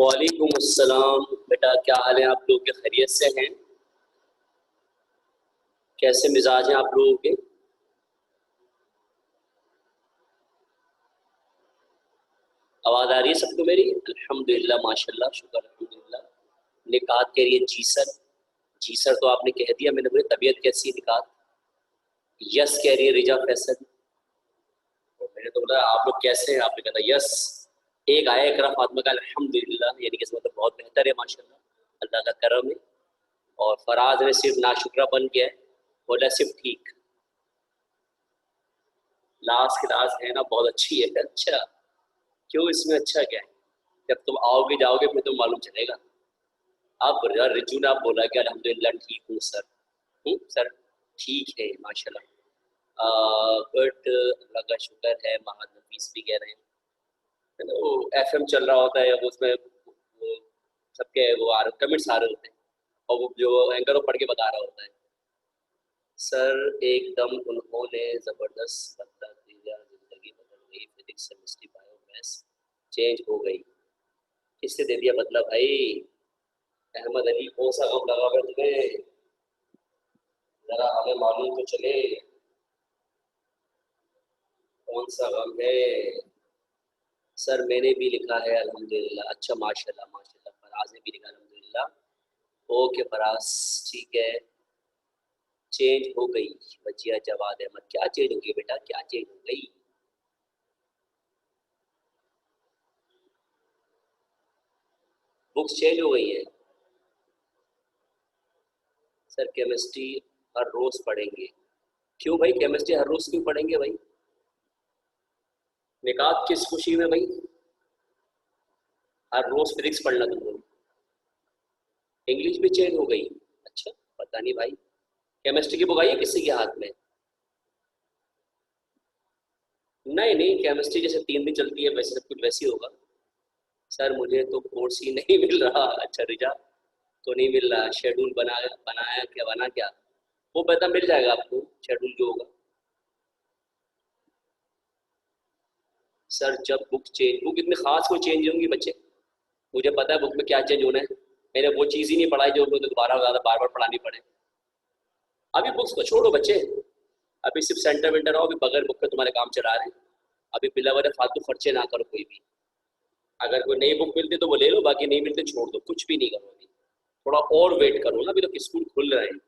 वालेकुम अस्सलाम। बेटा क्या हाल है आप लोग के? खैरियत से हैं? कैसे मिजाज हैं आप लोगों के? आवाज़ आ रही है सबको मेरी? अल्हम्दुलिल्लाह माशाल्लाह शुक्र अल्हम्दुलिल्लाह। निकात कह रही है जी सर। जी सर तो आपने कह दिया। मैंने बोली तबीयत कैसी है निकात? यस कह रही है रिजा फैसल। तो मैंने तो बोला आप लोग कैसे हैं? आपने कहा था यस। एक आया इकरा फातिमा का अल्हम्दुलिल्लाह, यानी कि इसका मतलब बहुत बेहतर है माशाल्लाह, अल्लाह का करम है। और फराज ने सिर्फ नाशुक्रा बन गया है, बोला सिर्फ ठीक। लास्ट क्लास है ना बहुत अच्छी है। अच्छा क्यों, इसमें अच्छा क्या है? जब तुम आओगे जाओगे फिर तो मालूम चलेगा। आप रिजू ने आप बोला कि अल्हम्दुलिल्लाह ठीक हूँ सर। सर ठीक है माशाल्लाह। बट अल्लाह का शुक्र है, महाद नफीस भी कह रहे हैं। है ना, वो एफएम चल रहा होता है, अब उसमें वो सबके वो कमेंट्स आ रहे होते हैं और वो जो एंकर वो पढ़ के बता रहा होता है। सर एकदम उन्होंने ज़बरदस्त बदला दिया, ज़िंदगी बदल गई, physics chemistry bio maths change हो गई। किससे दे दिया बदला भाई? अहमद अली कौन सा गम लगा हुआ है तुम्हें? जरा हमें मालूम तो चले कौन सा गम है। सर मैंने भी लिखा है अल्हम्दुलिल्लाह। अच्छा माशाल्लाह माशाल्लाह। फराज ने भी लिखा अल्हम्दुलिल्लाह। ओके फराज ठीक है। चेंज हो गई। बचिया जवाद अहमद क्या चेंज हो गई बेटा, क्या चेंज हो गई? बुक्स चेंज हो गई है? सर केमिस्ट्री हर रोज पढ़ेंगे। क्यों भाई केमिस्ट्री हर रोज क्यों पढ़ेंगे भाई? निकात किस खुशी में भाई? हर रोज फिजिक्स पढ़ना तुम लोग। इंग्लिश भी चेंज हो गई? अच्छा पता नहीं भाई। केमिस्ट्री की बुक आई है किसी के हाथ में? नहीं नहीं, केमिस्ट्री जैसे 3 दिन चलती है वैसे सब कुछ वैसे ही होगा। सर मुझे तो कोर्स ही नहीं मिल रहा। अच्छा रिजा तो नहीं मिल रहा, शेड्यूल बनाया क्या, बना क्या? वो पता मिल जाएगा आपको शेड्यूल जो होगा। सर जब बुक इतनी खास कोई चेंज होंगी बच्चे? मुझे पता है बुक में क्या चेंज होना है। मैंने वो चीज़ ही नहीं पढ़ाई जो मुझे दोबारा ज़्यादा बार बार पढ़ानी पड़े। अभी बुक्स को छोड़ो बच्चे, अभी सिर्फ सेंटर वेंटर आओ, अभी बगैर बुक के तुम्हारे काम चला रहे हैं। अभी बिला वजह फालतू खर्चे ना करो कोई भी। अगर कोई नई बुक मिलती तो वो ले लो, बाकी नहीं मिलती छोड़ दो, कुछ भी नहीं करो अभी। थोड़ा और वेट करो ना, अभी तो स्कूल खुल रहे हैं।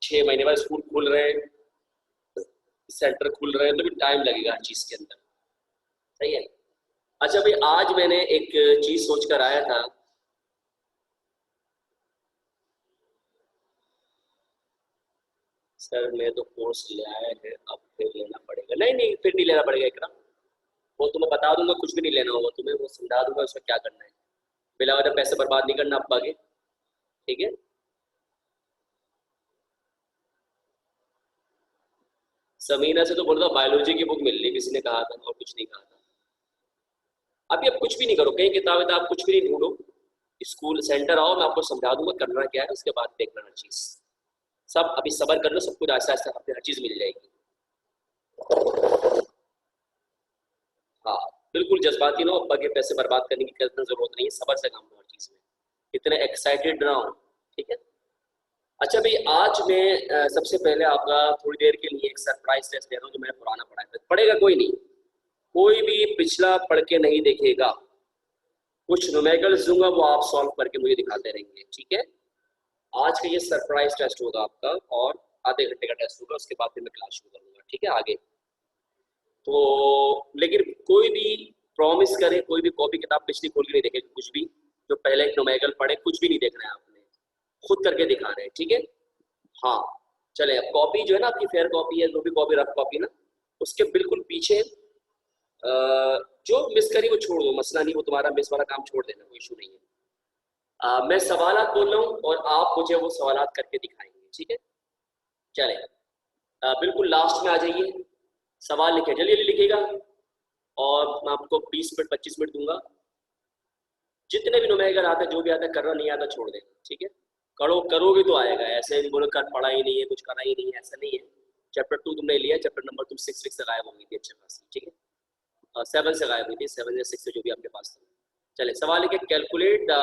6 महीने बाद स्कूल खुल रहे हैं, सेंटर खुल रहे हैं, तो भी टाइम लगेगा हर चीज़ के अंदर। सही है। अच्छा भाई आज मैंने एक चीज़ सोच कर आया था। सर मैं तो कोर्स ले आया है, अब फिर लेना पड़ेगा। नहीं नहीं फिर नहीं लेना पड़ेगा इकराम। वो तुम्हें बता दूंगा, कुछ भी नहीं लेना होगा तुम्हें, वो समझा दूंगा उसमें क्या करना है। बिला वजह पैसे बर्बाद नहीं करना आप आगे। ठीक है। समीना से तो बोल रहा बायोलॉजी की बुक मिल रही किसी ने कहा था, और कुछ नहीं कहा था। अभी अब कुछ भी नहीं करो, कहीं किताबें तो आप कुछ भी नहीं ढूंढो। स्कूल सेंटर आओ, मैं आपको समझा दूंगा करना क्या है, उसके बाद देखना हर चीज़। सब अभी सबर कर लो, सब कुछ आहिस्ता आहिस्ता आपको हर चीज़ मिल जाएगी। हाँ बिल्कुल जज्बाती ना हो, अब्बा के पैसे बर्बाद करने की जरूरत नहीं है, सबर से काम लो हर चीज़ में। इतने एक्साइटेड ना हो। ठीक है। अच्छा भाई आज मैं सबसे पहले आपका थोड़ी देर के लिए एक सरप्राइज टेस्ट दे रहा हूँ जो मैंने पुराना पढ़ा है। पढ़ेगा कोई नहीं, कोई भी पिछला पढ़ के नहीं देखेगा। कुछ न्यूमेरिकल्स दूंगा वो आप सॉल्व करके मुझे दिखाते रहेंगे। ठीक है। आज का ये सरप्राइज टेस्ट होगा आपका, और आधे घंटे का टेस्ट होगा, उसके बाद फिर मैं क्लास शुरू करूंगा। ठीक है आगे। तो लेकिन कोई भी प्रॉमिस करे, कोई भी कॉपी किताब पिछली खोल के नहीं देखेगा कुछ भी। जो पहले एक न्यूमेरिकल पढ़े कुछ भी नहीं देखना है आपने, खुद करके दिखा रहे हैं। ठीक है। हाँ चले, अब कॉपी जो है ना आपकी फेयर कॉपी है, जो भी कॉपी रफ कॉपी ना, उसके बिल्कुल पीछे जो मिस करी वो छोड़ दो, मसला नहीं, वो तुम्हारा मिस वाला काम छोड़ देना, कोई इशू नहीं है। मैं सवालात बोल रहा हूँ और आप मुझे वो सवालात करके दिखाएंगे। ठीक है। चले बिल्कुल लास्ट में आ जाइए, सवाल लिखे, जल्दी जल्दी लिखिएगा। और मैं आपको 20 मिनट 25 मिनट दूंगा। जितने भी नुमेरिकल आता है जो भी आता है करना, नहीं आता छोड़ देना। ठीक है। करोगे तो आएगा, ऐसे नहीं बोलो कर पढ़ा ही नहीं है, कुछ करा ही नहीं है, ऐसा नहीं है। चैप्टर 2 तुमने लिया, चैप्टर नंबर तुम 6 से गायब हो गई थी अच्छे खासी। ठीक है। 7 से गायब हुई थी, 7 या 6 से जो भी आपके पास था। चले सवाल है कि calculate the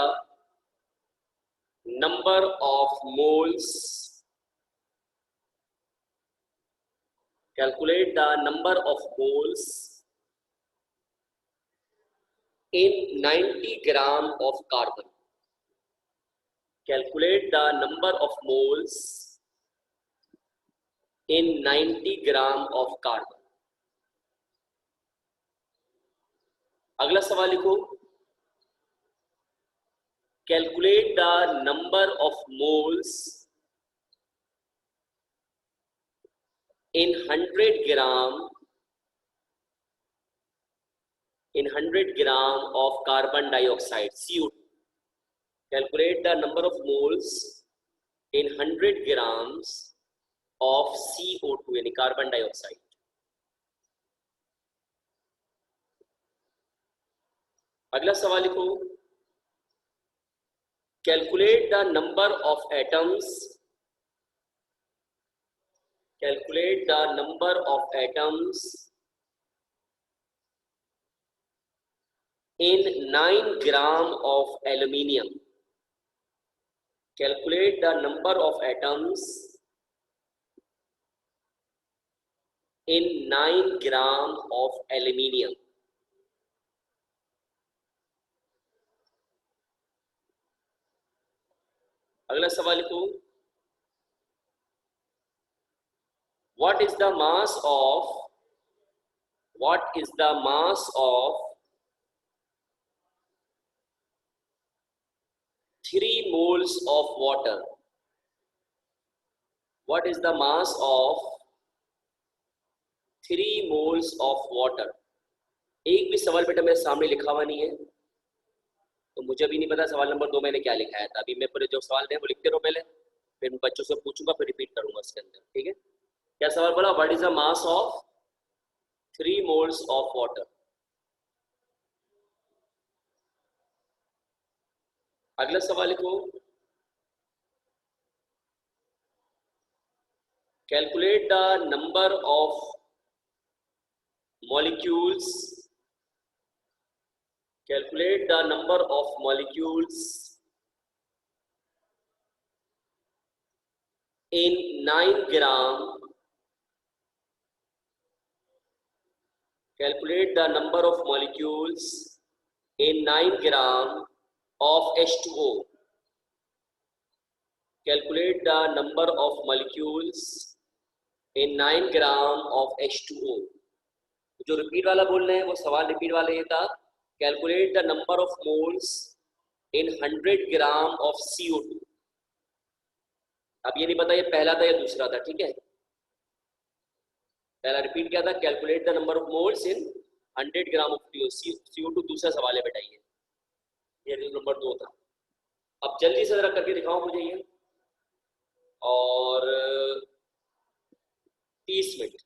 number of moles, calculate the number of moles in 90 gram of carbon. Calculate the number of moles in 90 gram of carbon. अगला सवाल लिखो, calculate the number of moles in 100 gram of carbon dioxide, CO2. Calculate the number of moles in 100 grams of CO2 यानी carbon dioxide. अगला सवाल लिखो, calculate the number of atoms, calculate the number of atoms in 9 gram of aluminium. Calculate the number of atoms in 9 gram of aluminium. अगला सवाल लिखो, what is the mass of 3 moles of water? What is the mass of 3 moles of water? एक भी सवाल बेटा मेरे सामने लिखा हुआ नहीं है, तो मुझे भी नहीं पता सवाल नंबर 2 मैंने क्या लिखा है था. अभी मैं पूरे जो सवाल थे वो लिखते रहो पहले, फिर बच्चों से पूछूंगा, फिर रिपीट करूंगा उसके अंदर. ठीक है, क्या सवाल बोला? What is the mass of 3 moles of water. अगला सवाल लिखो, calculate the number of molecules, calculate the number of molecules in 9 gram, calculate the number of molecules in 9 gram of H2O. Calculate the number of molecules in 9 gram of H2O. जो repeat वाला बोल रहे हैं वो सवाल repeat वाला ये था, calculate the number of moles in 100 gram of CO2. अब ये नहीं पता ये पहला था या दूसरा था. ठीक है, पहला रिपीट क्या था? Calculate the number of moles in 100 gram of CO2. दूसरा सवाल है बेटा ये नंबर 2 था. अब जल्दी से जरा करके दिखाओ मुझे ये, और 30 मिनट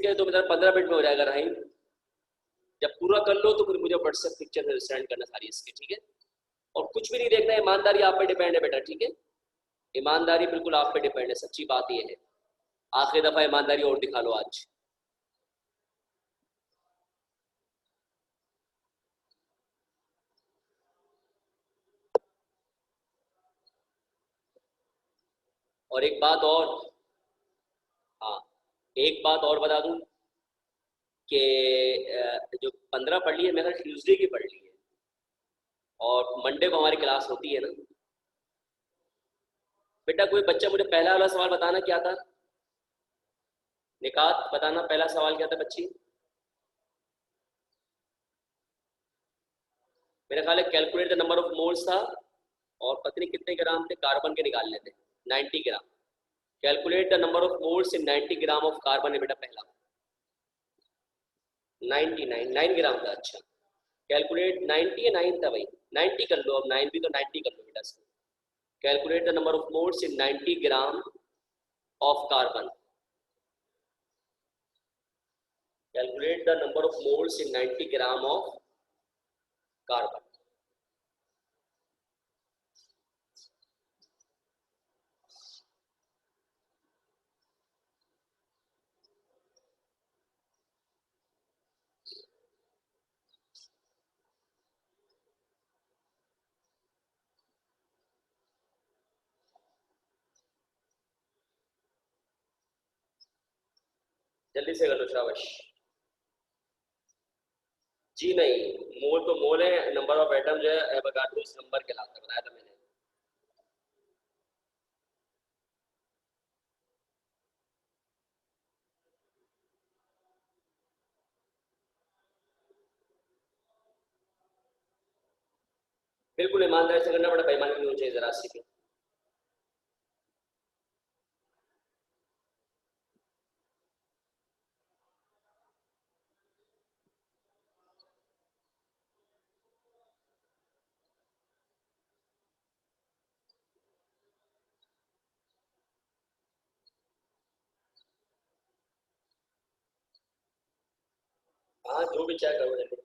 के तो मतलब 15 मिनट में हो जाएगा. राइम जब पूरा कर लो तो फिर मुझे व्हाट्सएप पिक्चर में सेंड करना सारी इसके. ठीक है, और कुछ भी नहीं देखना है, ईमानदारी आप पे डिपेंड है बेटा. ठीक है, ईमानदारी बिल्कुल आप पे डिपेंड है. सच्ची बात ये है, आखिरी दफा ईमानदारी और दिखा लो आज. और एक बात और, हाँ एक बात और बता दूं कि जो 15 पढ़ ली है मैंने ट्यूसडे की पढ़ ली है, और मंडे को हमारी क्लास होती है ना बेटा. कोई बच्चा मुझे पहला वाला सवाल बताना क्या था? निकात बताना पहला सवाल क्या था बच्ची? मेरा ख्याल है calculate the number of moles था, और पत्नी कितने ग्राम थे कार्बन के निकालने थे? 90 gram. Calculate the number of moles in 90 gram of carbon है बेटा पहला. 9 ग्राम था. अच्छा, कैलकुलेट 90 या 9 था भाई? 90 कर लो, अब 9 भी तो 90 कर लो बेटा. Calculate the number of moles in 90 gram of carbon. Calculate the number of moles in 90 gram of carbon. जल्दी से कर लो, शाबाश। जी नहीं, मोल तो मोल है, नंबर ऑफ एटम जो है एवोगाड्रोस नंबर कहलाता है, बताया था मैंने। बिल्कुल ईमानदारी से करना, बड़ा बेईमानी नहीं होनी चाहिए जरा सी भी। हाँ, जो भी चाहे करो जल्दी।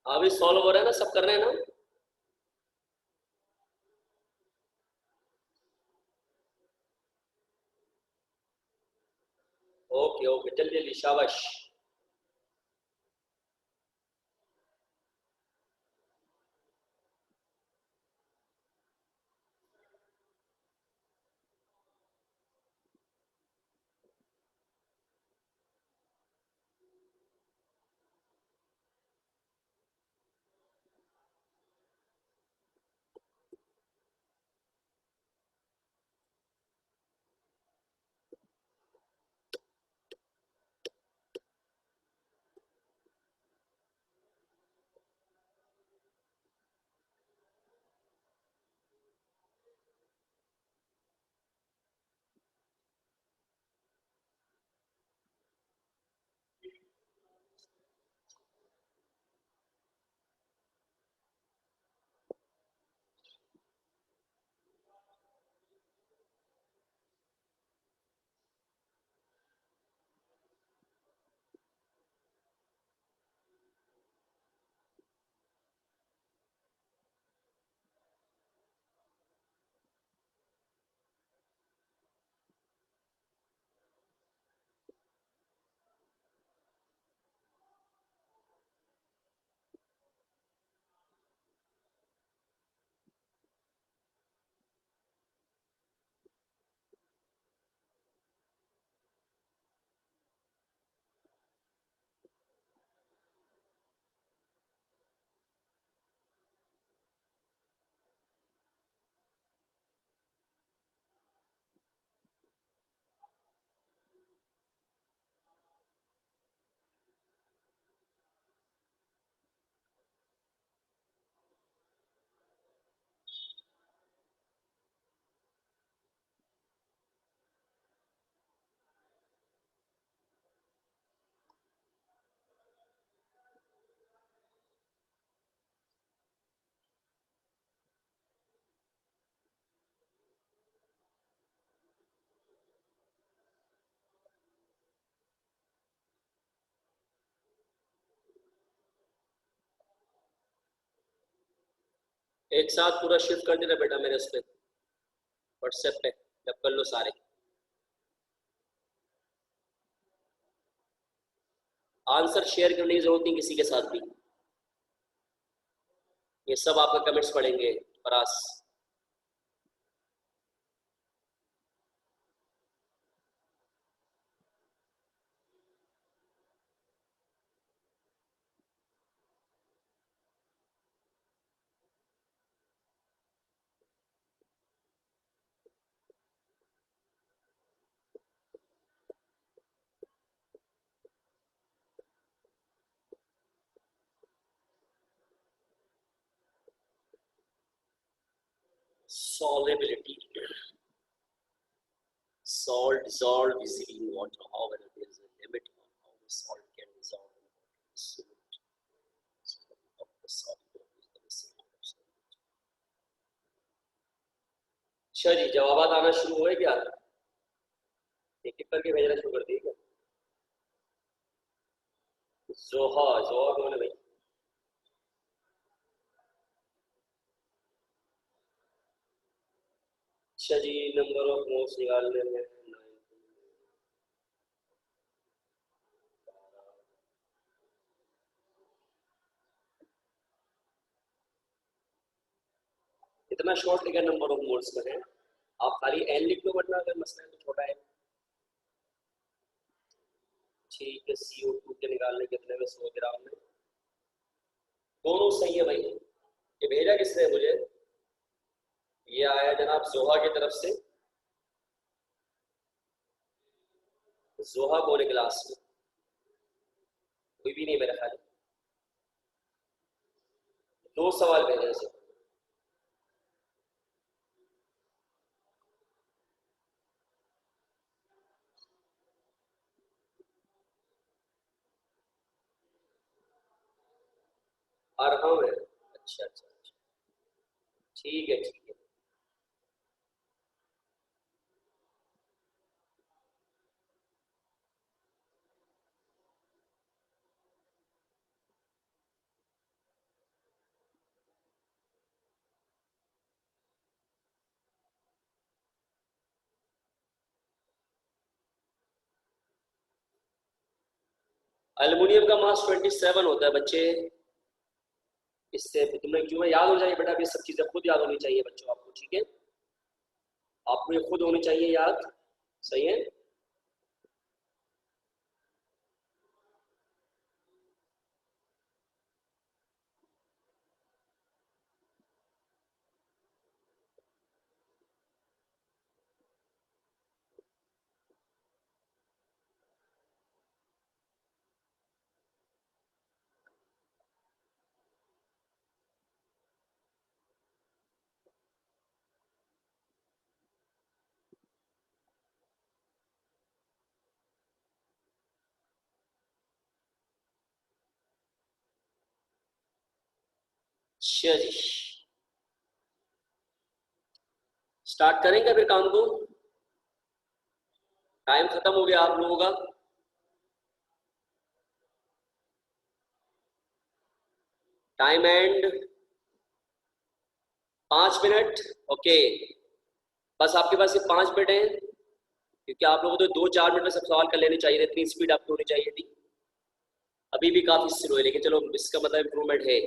अभी सॉल्व हो रहा है ना, सब कर रहे हैं ना? ओके ओके, जल्दी जल्दी, शाबाश। एक साथ पूरा शिफ्ट कर देना बेटा मेरे उस पर व्हाट्सएप पे, जब कर लो सारे। आंसर शेयर करने की जरूरत नहीं किसी के साथ भी, ये सब आपका कमेंट्स पढ़ेंगे Faraz. Solubility. Salt dissolved easily in water. However, there is a limit on how the salt can dissolve in water. So, the salt is the same. अच्छा जी, जवाब आना शुरू हुए क्या? एक एक करके भेजना शुरू कर दिए क्या? जोहा, जोहा कौन है भाई? अच्छा जी, नंबर ऑफ मोड्स निकालने में इतना शॉर्ट लिखा नंबर ऑफ मोड्स में है, आप खाली एन लिख लो वरना अगर मसला है तो छोटा है। ठीक है, CO2 के निकालने कितने में 100 ग्राम में, दोनों सही है भाई। ये भेजा किसने मुझे? ये आया जनाब जोहा की तरफ से। जोहा कौन है क्लास में? कोई भी नहीं मेरा ख्याल। दो सवाल भेजे से। अरहम है, अच्छा अच्छा अच्छा, ठीक है ठीक है। एल्युमिनियम का मास 27 होता है बच्चे। इससे तुम्हें क्यों याद हो जाए बेटा, ये सब चीजें खुद याद होनी चाहिए बच्चों आपको, ठीक है? आपको ये खुद होनी चाहिए याद, सही है? चलिए स्टार्ट करेंगे फिर काम को। टाइम खत्म हो गया आप लोगों का। Time and 5 minute. ओके, बस आपके पास सिर्फ 5 मिनट है, क्योंकि आप लोगों को तो 2-4 मिनट में सब सवाल कर लेने चाहिए, इतनी स्पीड आपको होनी चाहिए थी। अभी भी काफी स्लो है, लेकिन चलो इसका मतलब इम्प्रूवमेंट है।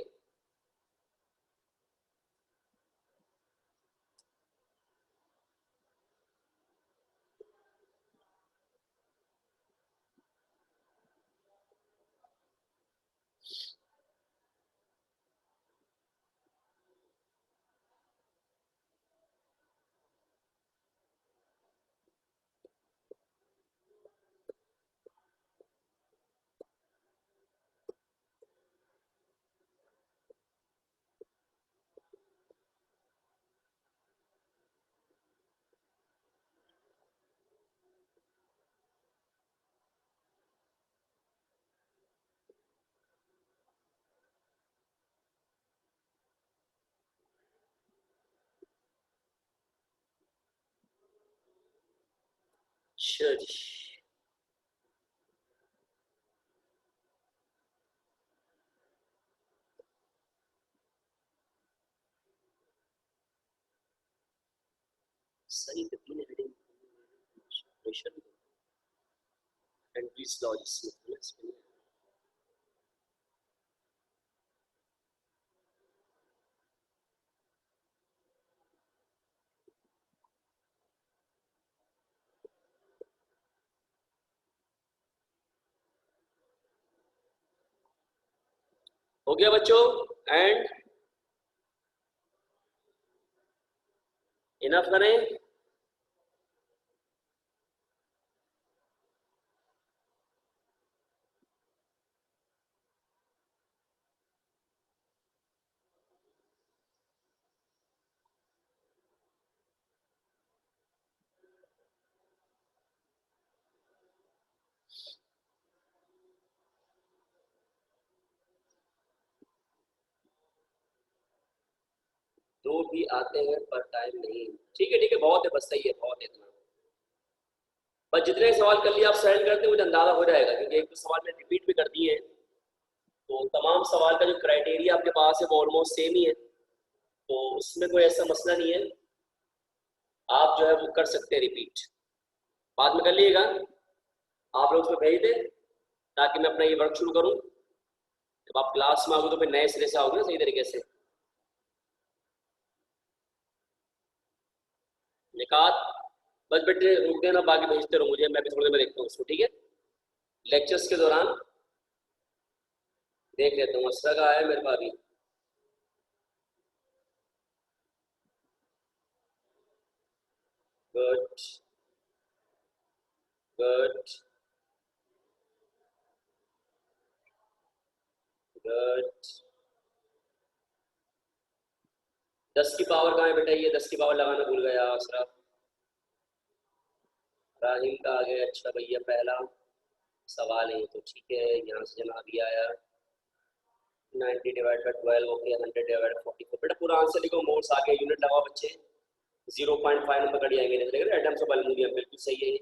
चलिए सही तो 3 हेडिंग प्रेशर एंड लॉजिक्स हो गया बच्चों एंड इनफ करें। दो भी आते हैं पर टाइम नहीं। ठीक है बहुत है, बस सही है, बहुत है इतना। बस जितने सवाल कर लिए आप सेंड करते हैं मुझे अंदाजा हो जाएगा, क्योंकि एक दो सवाल मैंने रिपीट भी कर दिए हैं, तो तमाम सवाल का जो क्राइटेरिया आपके पास है वो ऑलमोस्ट सेम ही है, तो उसमें कोई ऐसा मसला नहीं है, आप जो है वो कर सकते हैं रिपीट, बाद में कर लीजिएगा। आप लोग उसमें भेज दें ताकि मैं अपना ये वर्क शुरू करूँ। जब आप क्लास में आओगे तो फिर नए सिरे से आओगे ना सही तरीके से। निकात बस बेटे रुक देना, बाकी भेजते रहो मुझे, मैं भी थोड़ी देर में देखता हूँ उसको, ठीक है। लेक्चर्स के दौरान देख लेता हूँ। असरा का है मेरे पास भी। Good good good. 10 की पावर कहाँ है बेटा? ये 10 की पावर लगाना भूल गया असरा। राहिम का आ गया। अच्छा भैया पहला सवाल है तो ठीक है, यहाँ से जनाब भी आया। 90 divide by 12 okay, 100 divide by 44। बेटा पूरा आंसर लिखो, मोड्स आ गए, यूनिट लगाओ बच्चे। 0.5 नंबर कट जाएंगे, नहीं तो एटम्स ऑफ एल्युमिनियम, बिल्कुल सही है।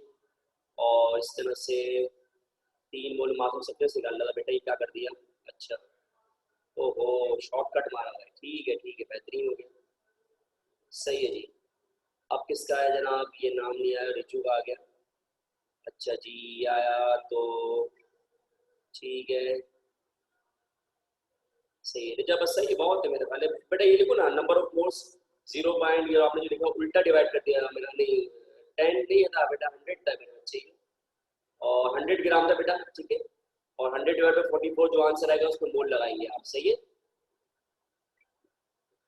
और इस तरह से 3 मोल मास ऑफ सब्सटेंस निकाल लगा बेटा, ये क्या कर दिया? अच्छा ओहो शॉर्टकट मारा हुआ है, ठीक है बेहतरीन हो गया, सही है जी। अब किसका है जनाब? ये नाम नहीं आया, रिचू का आ गया। अच्छा जी आया तो ठीक है, सही है रिचा, बस सही है, बहुत है मेरे ख्याल बेटा। ये लिखो ना नंबर ऑफ मोल्स 0 पॉइंट, ये आपने जो लिखा उल्टा डिवाइड कर दिया मेरा, नहीं 10 नहीं था बेटा, 100 था मेरा, चाहिए और 100 ग्राम था बेटा, ठीक है। और 100 डिवाइड बाई 44 जो आंसर आएगा उसको मोल लगाएंगे आप, सही है।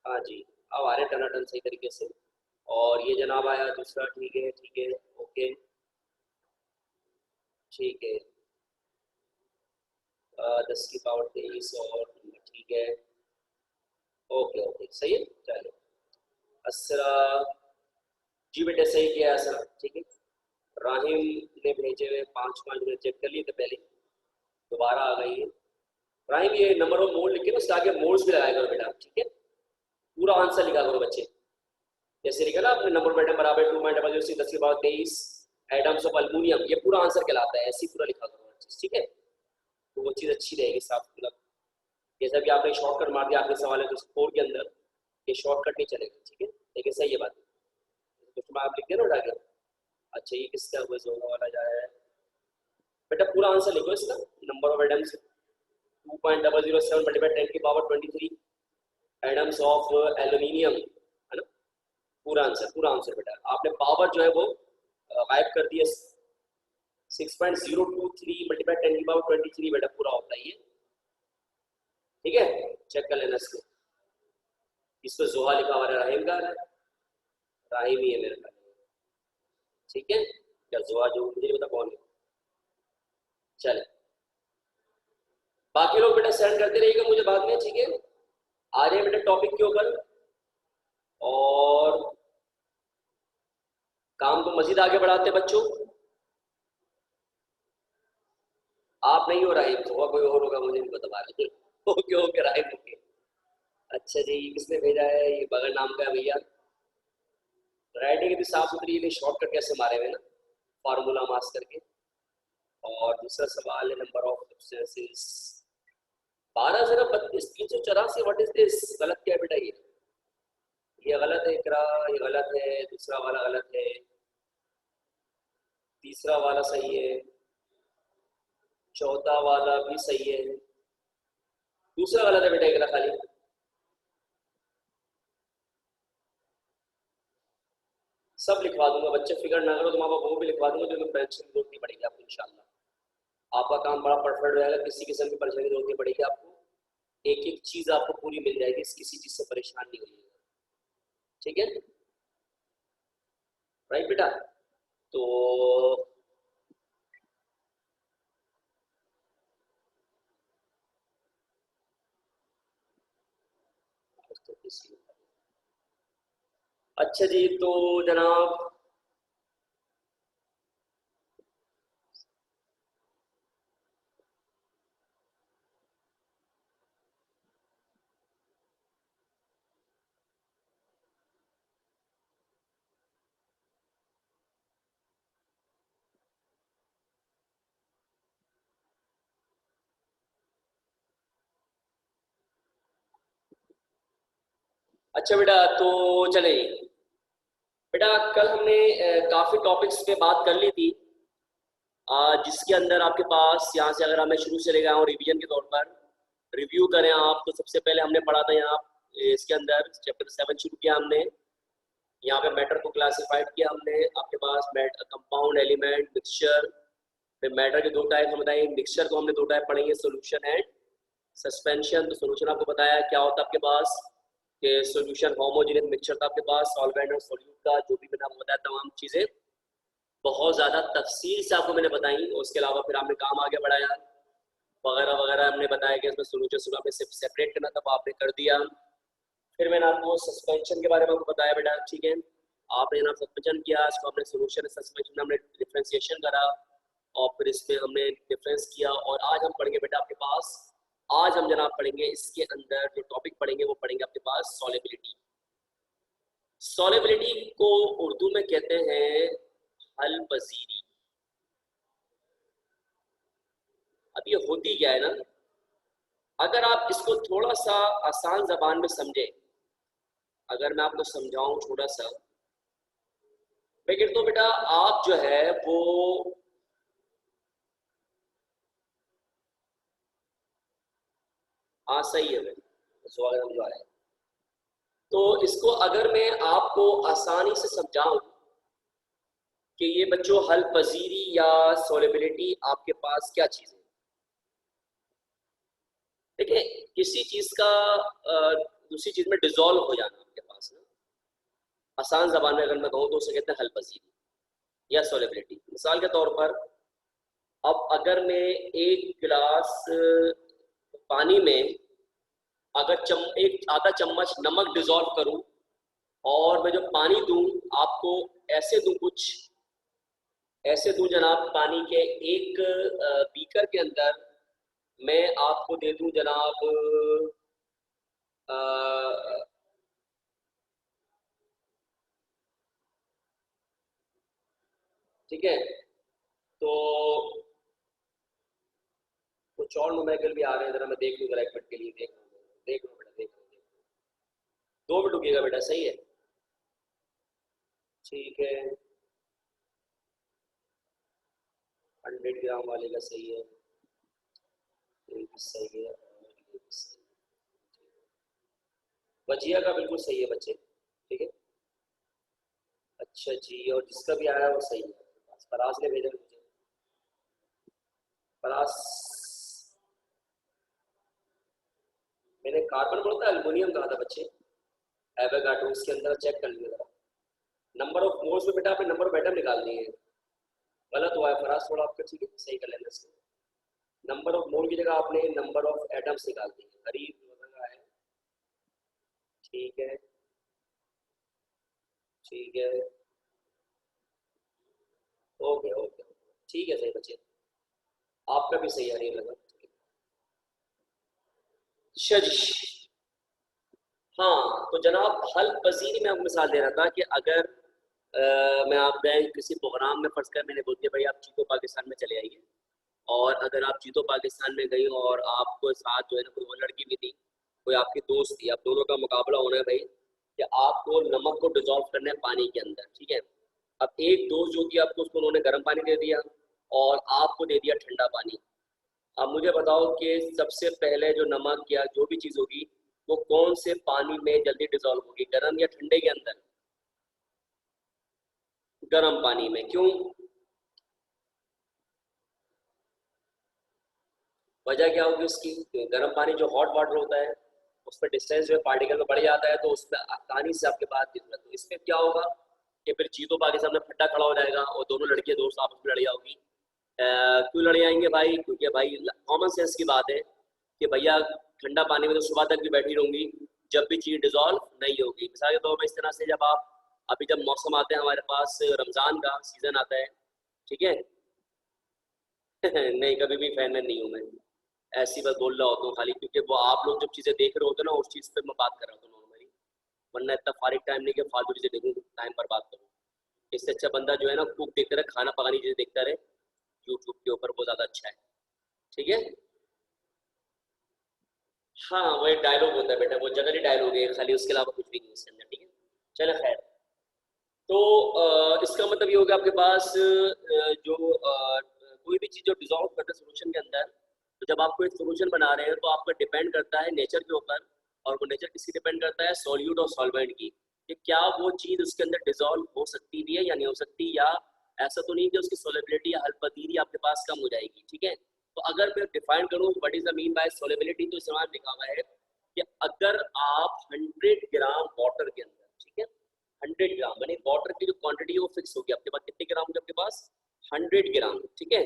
हाँ जी, अब आ रहे टनाटन सही तरीके से। और ये जनाब आया दूसरा, ठीक है ओके, ठीक है। 10 की पावर 23 और ठीक है, ओके ओके सही है, चलो। असरा जी बेटे सही किया असरा, ठीक है। राहिम ने भेजे हुए 5 मिनट चेक कर लिए थे पहले, दोबारा आ गई है। राहिम ये नंबर ऑफ मोड लिख के ना उसके आगे मोड्स भी लगाया करो बेटा, ठीक है। पूरा आंसर लिखा करो बच्चे, जैसे लिखा ना आपने नंबर बेटा बराबर 2.00 10 की पावर 23 एटम्स ऑफ अल्मोनियम, ये पूरा आंसर कहलाता है, ऐसे पूरा लिखा करो चीज, ठीक है। तो वो चीज़ अच्छी रहेगी साफ, मतलब जैसा कि आपने शॉर्टकट मार दिया आखिरी सवाल है तो स्कोर के अंदर ये शॉर्टकट नहीं चलेगा, ठीक है। लेकिन सही है बात, तो आप लिख देना उठा के। अच्छा ये किसका हुआ जोड़ा वाला जाए बेटा, पूरा आंसर लिखो इसका। नंबर ऑफ एटम्स 2.007 मल्टीप्लाई 10 की पावर 23 एटम्स ऑफ एल्यूमिनियम, है ना। पूरा आंसर बेटा, आपने पावर जो है वो गायब कर दिया। 6.023 मल्टीप्लाई 10 की पावर 23 बेटा पूरा होता है ये, ठीक है। चेक कर लेना इसको। इस पर जोहा लिखा हुआ है, राहिम का राहिम ही है मेरे ख्याल, ठीक है। क्या जोहा जो मुझे नहीं पता कौन है, चले बाकी लोग बेटा सेंड करते रहिएगा मुझे बाद में, ठीक है। आ रहे बेटा टॉपिक के ऊपर, और काम को मजीद आगे बढ़ाते बच्चों। आप नहीं हो राहिम तो होगा कोई और होगा, मुझे नहीं पता बारे ओके ओके राहिम ओके। अच्छा जी किसने भेजा है? ये बगल नाम का है भैया। राइटिंग भी साफ सुथरी है, शॉर्टकट कैसे मारे हुए ना, फार्मूला मास करके। और दूसरा सवाल है नंबर ऑफ सब्सटेंसेस 12 जरा 32 384, व्हाट इज दिस? गलत क्या है बेटा? ये गलत है, दिख रहा, ये गलत है, दूसरा वाला गलत है, तीसरा वाला सही है, चौथा वाला भी सही है, दूसरा गलत है बेटा एक खाली। सब लिखवा दूंगा, बच्चे फिगर ना करो, तुम्हारा वो भी लिखवा दूंगा, जो मैं परेशानी की जरूरत नहीं पड़ेगी आपको इंशाल्लाह। आपका काम बड़ा परफेक्ट रहेगा, किसी किस्म की परेशानी की जरूरत नहीं पड़ेगी आपको, एक एक चीज आपको पूरी मिल जाएगी, किसी चीज से परेशान नहीं होइएगा, ठीक है राइट बेटा। तो अच्छा जी, तो जनाब अच्छा बेटा, तो चले बेटा, कल हमने काफी टॉपिक्स पे बात कर ली थी, जिसके अंदर आपके पास यहाँ से अगर मैं शुरू से ले गया हूँ रिवीजन के तौर पर रिव्यू करें आप, तो सबसे पहले हमने पढ़ा था यहाँ इसके अंदर चैप्टर 7 शुरू किया हमने, यहाँ पे मैटर को क्लासिफाइड किया हमने, आपके पास कंपाउंड, एलिमेंट, मिक्सचर, फिर मैटर के दो टाइप हम बताए, मिक्सचर को हमने दो टाइप पढ़ेंगे, सोल्यूशन एंड सस्पेंशन। तो सोल्यूशन आपको बताया क्या होता है आपके पास, कि सोल्यूशन होमोजेनियस मिक्सचर था आपके पास, सॉल्वेंट और सोल्यूट का जो भी मैंने आपको बताया तमाम चीजें बहुत ज़्यादा तफसील से आपको मैंने बताई, और उसके अलावा फिर आपने काम आगे बढ़ाया वगैरह वगैरह, हमने बताया कि इसमें सोल्यूशन आपने सिर्फ सेपरेट करना था, आपने कर दिया। फिर मैंने आपको सस्पेंशन के बारे में आपको बताया बेटा, ठीक है, आपने जनाब सस्पेंशन किया, इसको हमने सोल्यूशन सस्पेंशन में हमने डिफ्रेंसिएशन करा, और फिर इसमें हमने डिफरेंस किया, और आज हम पढ़ेंगे बेटा आपके पास, आज हम जनाब पढ़ेंगे इसके अंदर जो टॉपिक पढ़ेंगे वो पढ़ेंगे आपके पास सॉलिबिलिटी। सॉलिबिलिटी को उर्दू में कहते हैं हल पजीरी। अब ये होती क्या है ना, अगर आप इसको थोड़ा सा आसान जबान में समझे, अगर मैं आपको समझाऊं थोड़ा सा, मैं कहता हूँ बेटा आप जो है वो हाँ सही है सवाल समझा है, तो इसको अगर मैं आपको आसानी से समझाऊं कि ये बच्चों हल पजीरी या सोलिबिलिटी आपके पास क्या चीज है। देखिए किसी चीज का दूसरी चीज में डिजोल्व हो जाना आपके पास ना, आसान जबान में अगर मैं कहूँ तो उसे कहते हैं हल पजीरी या सोलिबिलिटी। मिसाल के तौर पर अब अगर मैं एक गिलास पानी में अगर एक आधा चम्मच नमक डिजोल्व करूं, और मैं जो पानी दूं आपको ऐसे दूं, कुछ ऐसे दूं जनाब, पानी के एक बीकर के अंदर मैं आपको दे दूं जनाब ठीक है, तो कुछ और न्यूमेरिकल भी आ रहे हैं, जरा मैं देख लूँ जरा एक मिनट के लिए, देख लो बेटा, देख लो 2 मिनट रुकिएगा बेटा, सही है ठीक है, 100 ग्राम वाले का सही है, ये भी सही है, और ये भी सही है, भजिया का बिल्कुल सही है बच्चे, ठीक है। अच्छा जी, और जिसका भी आया वो सही है, फराज ने भेजा मुझे, फराज मैंने कार्बन बोला था, एल्युमिनियम कहा था बच्चे, एवोगाड्रो उसके अंदर चेक कर लीजिए जरा, नंबर ऑफ मोल्स में बेटा आपने नंबर ऑफ एटम निकाल दिए हैं, गलत हुआ है फराज, थोड़ा आपका ठीक है, सही कर लेना इसको, नंबर ऑफ मोल की जगह आपने नंबर ऑफ एटम्स निकाल दिए, करीब लगा है, ठीक है ठीक है, ओके ओके, ठीक है सही बच्चे, आपका भी सही है लगा, शज हाँ, तो जनाब हल पजीरी में आपको मिसाल दे रहा था कि अगर मैं आप गए किसी प्रोग्राम में, फंस कर मैंने बोल दिया भाई आप चीतो पाकिस्तान में चले आइए, और अगर आप चीतो पाकिस्तान में गई और आपको साथ जो है ना कोई वो लड़की भी थी, कोई आपकी दोस्त थी, आप दोनों का मुकाबला होना है भाई, कि आपको नमक को डिजोल्व करना है पानी के अंदर, ठीक है। अब एक दोस्त जो कि आपको उसको उन्होंने गर्म पानी दे दिया और आपको दे दिया ठंडा पानी। अब मुझे बताओ कि सबसे पहले जो नमक या जो भी चीज़ होगी वो कौन से पानी में जल्दी डिजोल्व होगी, गर्म या ठंडे के अंदर? गर्म पानी में। क्यों? वजह क्या होगी उसकी? गर्म पानी जो हॉट वाटर होता है उस पर डिस्टेंस जो है पार्टिकल में बढ़ जाता है, तो उस पर आसानी से आपके पास दिखता है। तो इसमें क्या होगा कि फिर चीतों के सामने फट्टा खड़ा हो जाएगा और दोनों लड़के दोस्त आपस में लड़ जाओगी। क्यों लड़ जाएंगे भाई? क्योंकि भाई कॉमन सेंस की बात है कि भैया ठंडा पानी में तो सुबह तक भी बैठी रहूंगी जब भी चीज डिजोल्व नहीं होगी। मिसाल के तौर पर इस तरह से जब आप अभी जब मौसम आते हैं हमारे पास, रमजान का सीजन आता है, ठीक है नहीं कभी भी फैन में नहीं हूँ मैं, ऐसी बात बोल रहा होता हूँ खाली, क्योंकि वो आप लोग जब चीज़ें देख रहे होते हैं ना उस चीज़ पे मैं बात कर रहा हूँ नॉर्मली, वरना इतना फारिग टाइम नहीं कि फालतू चीज़ें देखूँ, टाइम पर बात करूँ। इससे अच्छा बंदा जो है ना कुक देखता रहे, खाना पकाने चीज़ें देखता रहे यूट्यूब के ऊपर, वो ज़्यादा अच्छा है, ठीक है। हाँ वो एक डायलॉग होता है बेटा, वो जनरली डायलॉग है खाली, उसके अलावा कुछ भी नहीं इसके अंदर, ठीक है। चलो खैर, तो इसका मतलब ये होगा आपके पास कोई भी चीज़ जो डिजोल्व करते हैं सोल्यूशन के अंदर, तो जब आप कोई सोल्यूशन बना रहे हैं तो आपका डिपेंड करता है नेचर के ऊपर, और वो नेचर किसकी डिपेंड करता है? सॉल्यूट और सॉल्वेंट की, कि क्या वो चीज़ उसके अंदर डिजोल्व हो सकती भी है या नहीं हो सकती, या ऐसा तो नहीं कि उसकी सोलेबिलिटी या हल्पतीरी आपके पास कम हो जाएगी, ठीक है। तो अगर मैं डिफाइन करूँ what is the mean by solubility, तो इसमें लिखा हुआ है कि अगर आप 100 ग्राम वाटर के अंदर, ठीक है, 100 ग्राम यानी वाटर की जो क्वांटिटी है वो फिक्स होगी आपके पास, कितने ग्राम होगी आपके पास? 100 ग्राम, ठीक है।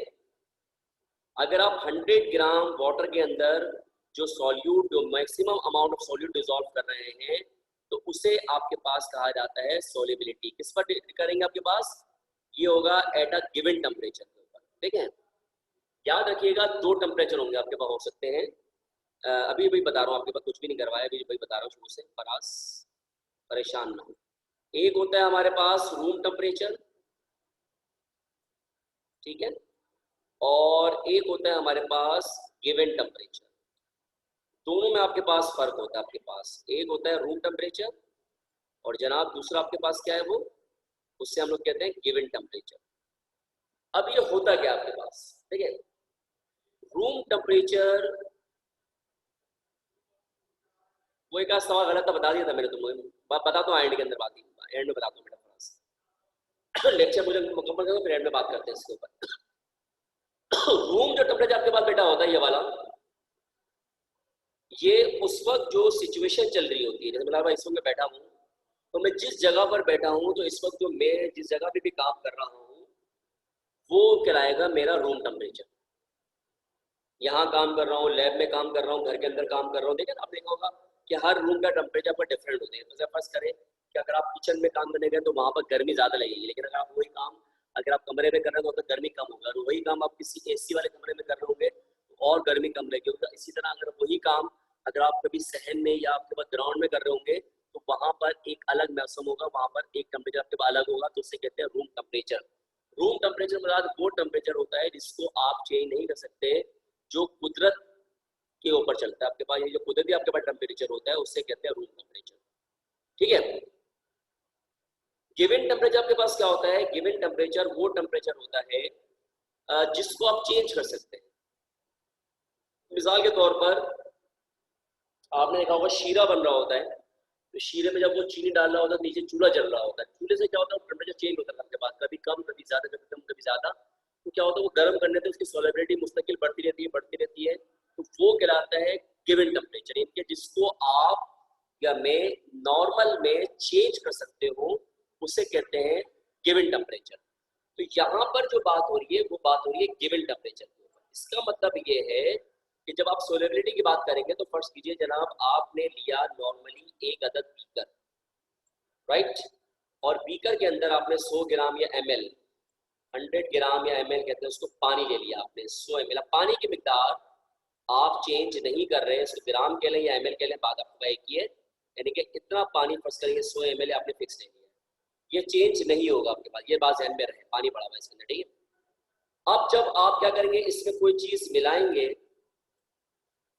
अगर आप 100 ग्राम वाटर के अंदर जो सॉल्यूट, जो maximum amount of solute dissolve कर रहे हैं, तो उसे आपके पास कहा जाता है सोलिबिलिटी। किस पर करेंगे आपके पास? ये होगा एट अ गिवन टेम्परेचर के ऊपर, ठीक है। याद रखिएगा दो टेम्परेचर होंगे आपके पास, हो सकते हैं अभी अभी बता रहा हूँ, आपके पास कुछ भी नहीं करवाया, अभी अभी बता रहा हूँ शुरू से, परास परेशान ना हो। एक होता है हमारे पास रूम टेम्परेचर, ठीक है, और एक होता है हमारे पास गिवन टेम्परेचर। दोनों में आपके पास फर्क होता है। आपके पास एक होता है रूम टेम्परेचर और जनाब दूसरा आपके पास क्या है, वो उससे हम लोग कहते हैं गिवन टेम्परेचर। अब ये होता क्या आपके पास, ठीक है। रूम टेम्परेचर, वो एक आध सवाल गलत था, बता दिया था मैंने तुम्हें, बता दो एंड के अंदर, बात एंड में बता दो बेटा, थोड़ा लेक्चर मुझे मुकम्मल करो फिर एंड में बात करते हैं इसके ऊपर। रूम जो टेम्परेचर आपके पास बेटा होता है ये वाला, ये उस वक्त जो सिचुएशन चल रही होती है, जैसे मतलब इस वक्त मैं बैठा हूँ, तो मैं जिस जगह पर बैठा हूँ, तो इस वक्त जो मैं जिस जगह पे भी काम कर रहा हूँ वो कहलाएगा मेरा रूम टेम्परेचर। यहाँ काम कर रहा हूँ, लैब में काम कर रहा हूँ, घर के अंदर काम कर रहा हूँ, देखिए ना, आप देखा होगा कि हर रूम का टेम्परेचर पर डिफरेंट होते हैं। तो फर्ज करें कि अगर आप किचन में काम करने गए तो वहाँ पर गर्मी ज़्यादा लगेगी, लेकिन अगर आप वही काम अगर आप कमरे में कर रहे हो तो गर्मी कम होगा, और वही काम आप किसी एसी वाले कमरे में कर रहे होंगे तो और गर्मी कम लगेगी। इसी तरह अगर वही काम अगर आप कभी सहन में या आपके पास ग्राउंड में कर रहे होंगे तो वहाँ पर एक अलग मौसम होगा, वहाँ पर एक टेम्परेचर आपके पास अलग होगा, तो उसे कहते हैं रूम टेम्परेचर। रूम टेम्परेचर मतलब वो टेम्परेचर होता है जिसको आप चेंज नहीं कर सकते, जो कुदरत के ऊपर चलता है। आपके पास ये जो कुदरती आपके पास टेम्परेचर होता है उससे कहते हैं रूम टेम्परेचर, ठीक है। गिवन टेम्परेचर आपके पास क्या होता है? गिवन टेम्परेचर वो टेम्परेचर होता है जिसको आप चेंज कर सकते हैं। मिसाल के तौर पर आपने देखा होगा शीरा बन रहा होता है, तो शीरे में जब वो चीनी डाल रहा होता है नीचे चूल्हा जल रहा होता है, चूल्हे से क्या होता है टेम्परेचर चेंज होता है आपके पास, कभी कम कभी ज्यादा, कभी कम कभी ज्यादा। तो क्या होता है वो गर्म करने से उसकी सोलेबिलिटी मुस्तकिल बढ़ती रहती है, बढ़ती रहती है, तो वो कहलाता है गिवन टेम्परेचर, इनके जिसको आप या मैं नॉर्मल में चेंज कर सकते हो उसे कहते हैं गिवन टेम्परेचर। तो यहाँ पर जो बात हो रही है वो बात हो रही है गिवन टेम्परेचर के ऊपर। इसका मतलब ये है कि जब आप सोलेबिलिटी की बात करेंगे तो फर्स्ट कीजिए जनाब, आपने लिया नॉर्मली एक अदद बीकर, राइट, और बीकर के अंदर आपने 100 ग्राम या ml, 100 ग्राम या ml कहते हैं उसको, पानी ले लिया आपने 100 ml। पानी की मिकदार आप चेंज नहीं कर रहे हैं, इसको ग्राम के लें या ml के लें, बात आपको एक ही है, यानी कि इतना पानी फर्स्ट करेंगे 100 ml आपने फिक्स ले लिया, ये चेंज नहीं होगा आपके पास, ये बात ध्यान में रहे, पानी पड़ा हुआ है इसके अंदर, ठीक है। अब जब आप क्या करेंगे, इसमें कोई चीज मिलाएंगे,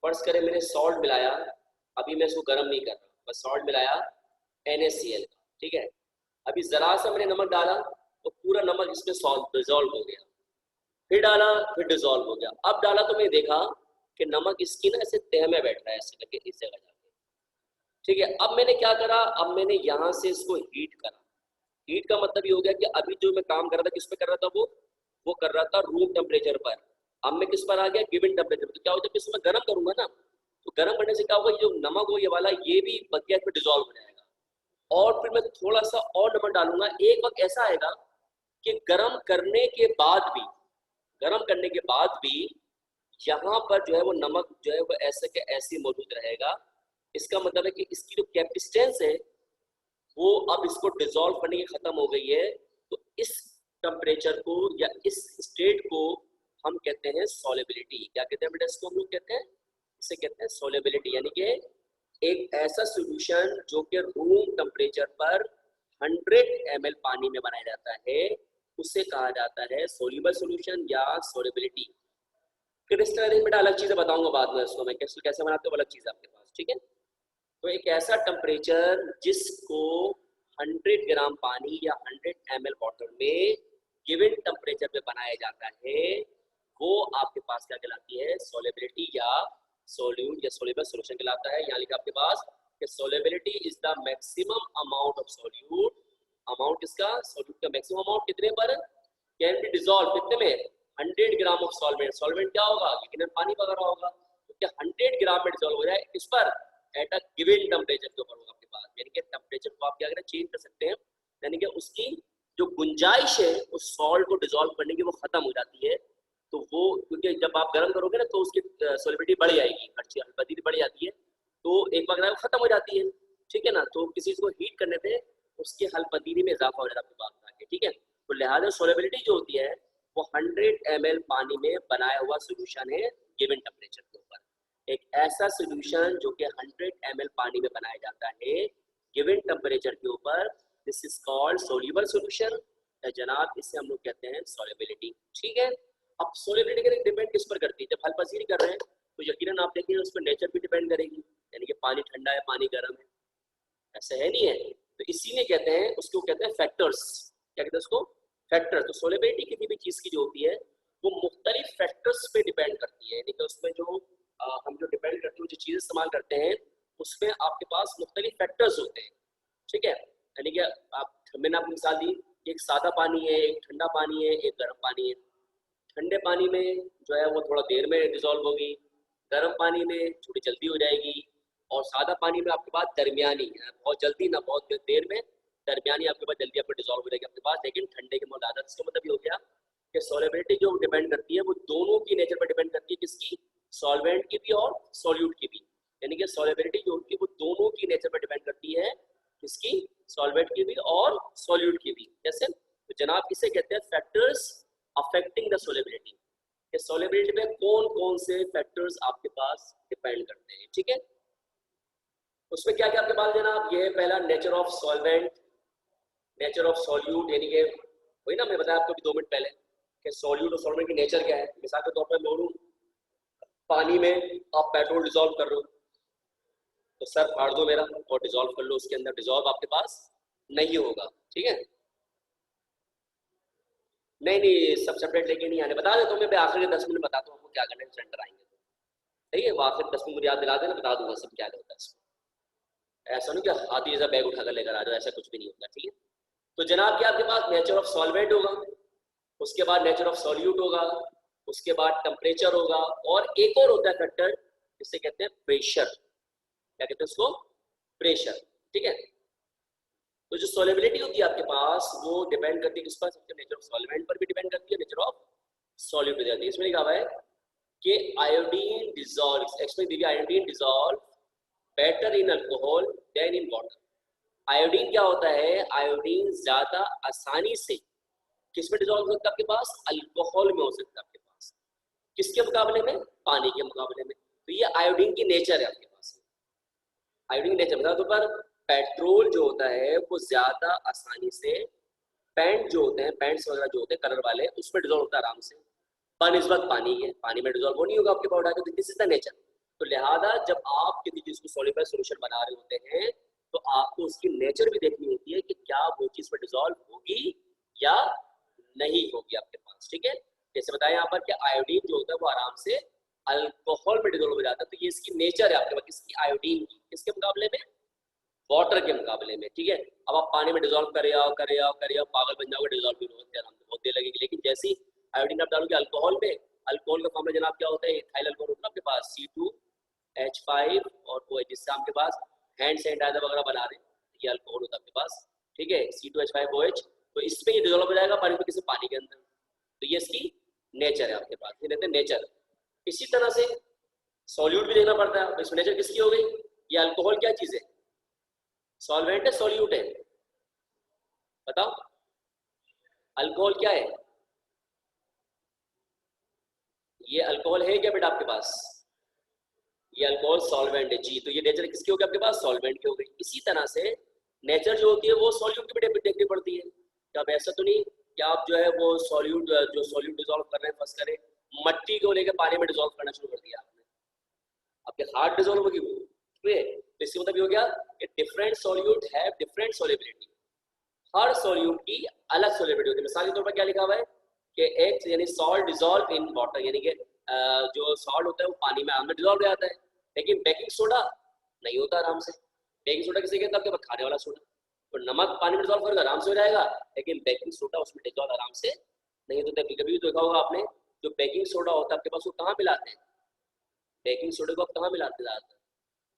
फर्ज करें मैंने सॉल्ट मिलाया, अभी मैं इसको गर्म नहीं कर रहा, बस सॉल्ट मिलाया, NaCl का, ठीक है। अभी जरा सा मैंने नमक डाला तो पूरा नमक इसमें डिजोल्व हो गया, फिर डाला फिर डिजोल्व हो गया, अब डाला तो मैंने देखा कि नमक इसकी ना ऐसे तह में बैठ रहा है ऐसे करके इस जगह जाके, ठीक है। अब मैंने क्या करा, अब मैंने यहाँ से इसको हीट करा। हीट का मतलब ये हो गया कि अभी जो मैं काम कर रहा था किस पे कर रहा था, वो कर रहा था रूम टेम्परेचर पर। अब मैं किस पर आ गया, गिवन टेम्परेचर पर। तो क्या होता है, इसमें गर्म करूंगा ना, तो गर्म करने से क्या होगा, ये जो नमक हो ये वाला ये भी बकिया में डिजोल्व हो जाएगा, और फिर मैं थोड़ा सा और नमक डालूंगा। एक वक्त ऐसा आएगा कि गर्म करने के बाद भी, गर्म करने के बाद भी यहाँ पर जो है वो नमक जो है वो ऐसे के ऐसे मौजूद रहेगा। इसका मतलब है कि इसकी जो कैपेसिटेंस है वो अब इसको डिसॉल्व करने की खत्म हो गई है। तो इस टेम्परेचर को या इस स्टेट को हम कहते हैं सॉल्युबिलिटी। क्या कहते हैं बेटा इसको, हम लोग कहते हैं, इसे कहते हैं सॉल्युबिलिटी। यानी कि एक ऐसा सॉल्यूशन जो कि रूम टेम्परेचर पर 100 ml पानी में बनाया जाता है, उसे कहा जाता है सोल्यूबल सॉल्यूशन या सॉल्युबिलिटी। क्रिस्टलाइजेशन बेटा अलग चीजें बताऊंगा बाद में, उसको मैं कैसे बनाते हो अलग चीज आपके पास, ठीक है। तो एक ऐसा टेम्परेचर जिसको 100 ग्राम पानी या 100 ml बॉटल में गिवन टेम्परेचर पे बनाया जाता है, वो आपके पास क्या कहलाती है, सॉल्युबिलिटी या सोल्यूट या सोल्यूबल सॉल्यूशन कहलाता है। यहाँ लिखा आपके पास कि solubility is the maximum amount of solute. Amount इसका सोल्यूट का मैक्सिमम अमाउंट कितने पर कैन बी डिसॉल्व, कितने में, 100 ग्राम ऑफ सॉल्वेंट। सॉल्वेंट क्या होगा, यकीनन पानी वगैरह होगा, तो क्या 100 ग्राम में डिसॉल्व हो जाए इस पर एट अ गिवन टेम्परेचर के ऊपर होगा आपके पास। यानी कि टेम्परेचर को आप क्या करें, चेंज कर सकते हैं, यानी कि उसकी जो गुंजाइश है उस सॉल्ट को डिसॉल्व करने की वो खत्म हो जाती है। तो वो क्योंकि जब आप गर्म करोगे ना तो उसकी सॉल्युबिलिटी बढ़ जाएगी, अच्छी हल्की बढ़ जाती है, तो एक बार वो खत्म हो जाती है, ठीक है ना। तो किसी चीज को हीट करने पे उसकी हल्पदीनी में इजाफा हो जाता है आपके पास आके, ठीक है। तो लिहाजा सॉल्युबिलिटी जो होती है वो 100 ml पानी में बनाया हुआ सोल्यूशन है गिवन टेम्परेचर के ऊपर। एक ऐसा सोल्यूशन जो कि 100 ml पानी में बनाया जाता है गिवन टेम्परेचर के ऊपर, this is called soluble solution जनाब, इसे हम लोग कहते हैं सॉल्युबिलिटी, ठीक है। अब सॉल्युबिलिटी डिपेंड किस पर करती है, जब हल्पदीनी कर रहे हैं तो यकीनन आप देखिए उस पर नेचर भी डिपेंड करेगी, यानी कि पानी ठंडा है पानी गर्म है, ऐसा है नहीं है। तो इसीलिए कहते हैं उसको कहते हैं फैक्टर्स, क्या कहते हैं उसको, फैक्टर। तो सोलेबिलिटी किसी भी चीज की जो होती है वो मुख्तलिफ फैक्टर्स पे डिपेंड करती है, यानी कि उसमें जो हम जो डिपेंड करते हैं जो चीजें इस्तेमाल करते हैं उसमें आपके पास मुख्तलिफ फैक्टर्स होते हैं, ठीक है। यानी कि आप, मैंने आपको मिसाल दी, एक सादा पानी है, एक ठंडा पानी है, एक गर्म पानी है। ठंडे पानी में जो है वो थोड़ा देर में डिजोल्व होगी, गर्म पानी में थोड़ी जल्दी हो जाएगी, और सादा पानी में आपके पास दरमियानी है, बहुत जल्दी ना बहुत देर में, दरमियानी आपके पास जल्दी आपको डिजोल्व हो जाएगी आपके पास, लेकिन ठंडे के मौलादत। इसका मतलब ये हो गया कि सॉल्युबिलिटी जो डिपेंड करती है वो दोनों की नेचर पर डिपेंड करती है, किसकी, सॉल्वेंट की भी और सॉल्यूट की भी। यानी कि सॉल्युबिलिटी जो होती है वो दोनों की नेचर पर डिपेंड करती है, किसकी, सॉल्वेंट की भी और सॉल्यूट की भी। जैसे तो जनाब इसे कहते हैं फैक्टर्स अफेक्टिंग द सॉल्युबिलिटी, कि सॉल्युबिलिटी पे कौन कौन से फैक्टर्स आपके पास डिपेंड करते हैं, ठीक है। उसमें क्या क्या आपके पास जनाब, ये पहला nature of solvent, nature of solute, यानी कि वही ना मैं बताया आपको भी 2 मिनट पहले कि सॉल्यूट और सॉल्वेंट की नेचर क्या है। मिसाल के तौर पर बोलूं, पानी में आप पेट्रोल डिसॉल्व कर रहे हो तो सर फाड़ दो मेरा और डिसॉल्व कर लो उसके अंदर, डिसॉल्व आपके पास नहीं होगा, ठीक है। नहीं नहीं सब सेपरेट लेके नहीं आने, बता देता हूँ मैं आखिर के 10 मिनट बताता हूँ आपको क्या करना है, सेंटर आएंगे तो सही है, वो आखिर 10 मिनट याद दिला देना, बता दूंगा सब क्या होता है इसमें। ऐसा नहीं कि हाथी जैसा बैग उठाकर लेकर आ जाओ, ऐसा कुछ भी नहीं होगा, ठीक है। तो जनाब क्या आपके पास नेचर ऑफ सॉल्वेंट होगा, उसके बाद नेचर ऑफ सॉल्यूट होगा, उसके बाद टेम्परेचर होगा, और एक और होता है फैक्टर जिसे कहते हैं प्रेशर। क्या कहते हैं उसको, प्रेशर, ठीक है। तो जो सॉल्युबिलिटी होती है आपके पास वो डिपेंड करती है किस पर, सबसे नेचर ऑफ सॉल्वेंट पर भी डिपेंड करती है, नेचर ऑफ सॉल्यूट हो जाती है। इसमें लिखा हुआ है कि आयोडीन डिसॉल्व्स, एक्सप्लेन दीजिए, iodine dissolve better in alcohol than in water. Iodine क्या होता है, आयोडीन ज्यादा आसानी से किस में डिसॉल्व हो सकता है आपके पास, अल्कोहल में हो सकता है आपके पास, किसके मुकाबले में, पानी के मुकाबले में। तो ये आयोडीन की नेचर है आपके पास। आयोडीन की नेचर बता दो, पर पेट्रोल जो होता है वो ज्यादा आसानी से, पेंट जो होते हैं, पेंट्स वगैरह जो होते हैं कलर वाले, उसमें डिसॉल्व होता है आराम से, बनिस्बत पानी के, पानी में डिसॉल्व नहीं होगा आपके पाउडर, तो दिस इज द नेचर। तो लिहाजा जब आप किसी चीज को सॉल्युबल सॉल्यूशन बना रहे होते हैं तो आपको उसकी नेचर भी देखनी होती है कि क्या वो चीज पर डिजोल्व होगी या नहीं होगी आपके पास, ठीक है। जैसे बताया यहाँ पर कि आयोडीन जो होता है वो आराम से अल्कोहल में डिजोल्व हो जाता है, तो ये इसकी नेचर है आपके पास किसकी, आयोडीन की, किसके मुकाबले में, वाटर के मुकाबले में, ठीक है। अब आप पानी में डिजोल्व करे आओ पागल बन जाओगे, डिजोल्व भी होते आराम से, बहुत देर लगेगी। लेकिन जैसे ही आयोडीन आप डालोगे अल्कोहल में, अल्कोहल का फॉर्मूला जनाब क्या होता है, इथाइल अल्कोहल होता है आपके पास C2H5, और वो है जिससे आपके पास हैंड सैनिटाइजर वगैरह बना रहे हैं, ये अल्कोहल होता है आपके पास, ठीक है, C2H5OH। तो इसमें ये डिजोल्व हो जाएगा पानी में, किसी पानी के अंदर, तो ये इसकी नेचर है आपके पास, ये कहते हैं नेचर। इसी तरह से सॉल्यूट भी देखना पड़ता है, इसमें नेचर किसकी हो गई, ये अल्कोहल क्या चीज है, सॉल्वेंट है सॉल्यूट है, बताओ अल्कोहल क्या है, ये अल्कोहल है क्या बेटा आपके पास, ये अल्कोहल सॉल्वेंट है जी, तो ये नेचर किसकी हो गई आपके पास, सॉल्वेंट की हो गई। इसी तरह से नेचर जो होती है वो सॉल्यूट की भी देखनी पड़ती है। क्या ऐसा तो नहीं कि आप जो है वो सॉल्यूट जो सॉल्यूट डिजोल्व कर रहे हैं, फर्स्ट करें मट्टी को लेकर पानी में डिजोल्व करना शुरू कर दिया आपने, आपके हार्ट डिजोल्व होगी वो, तो इससे मतलब ये हो गया कि different solute have different solubility, her solute की अलग सॉल्युबिलिटी होती है। मिसाल के तौर पर क्या लिखा हुआ है कि एक यानी सॉल्ट डिजोल्व इन वाटर, यानी कि जो सॉल्ट होता है वो पानी में आराम से डिजोल्व हो जाता है, लेकिन बेकिंग सोडा नहीं होता आराम से। बेकिंग सोडा किसे कहते हैं, खाने वाला सोडा, तो नमक पानी में डिजोल्व करेगा आराम से हो जाएगा, लेकिन बेकिंग सोडा उसमें डिजोल्व आराम से नहीं होता। कभी कभी देखा होगा आपने, जो बेकिंग सोडा होता है आपके पास वो कहाँ मिलाते हैं, बेकिंग सोडे को आप कहाँ मिलाते हैं, ज़्यादातर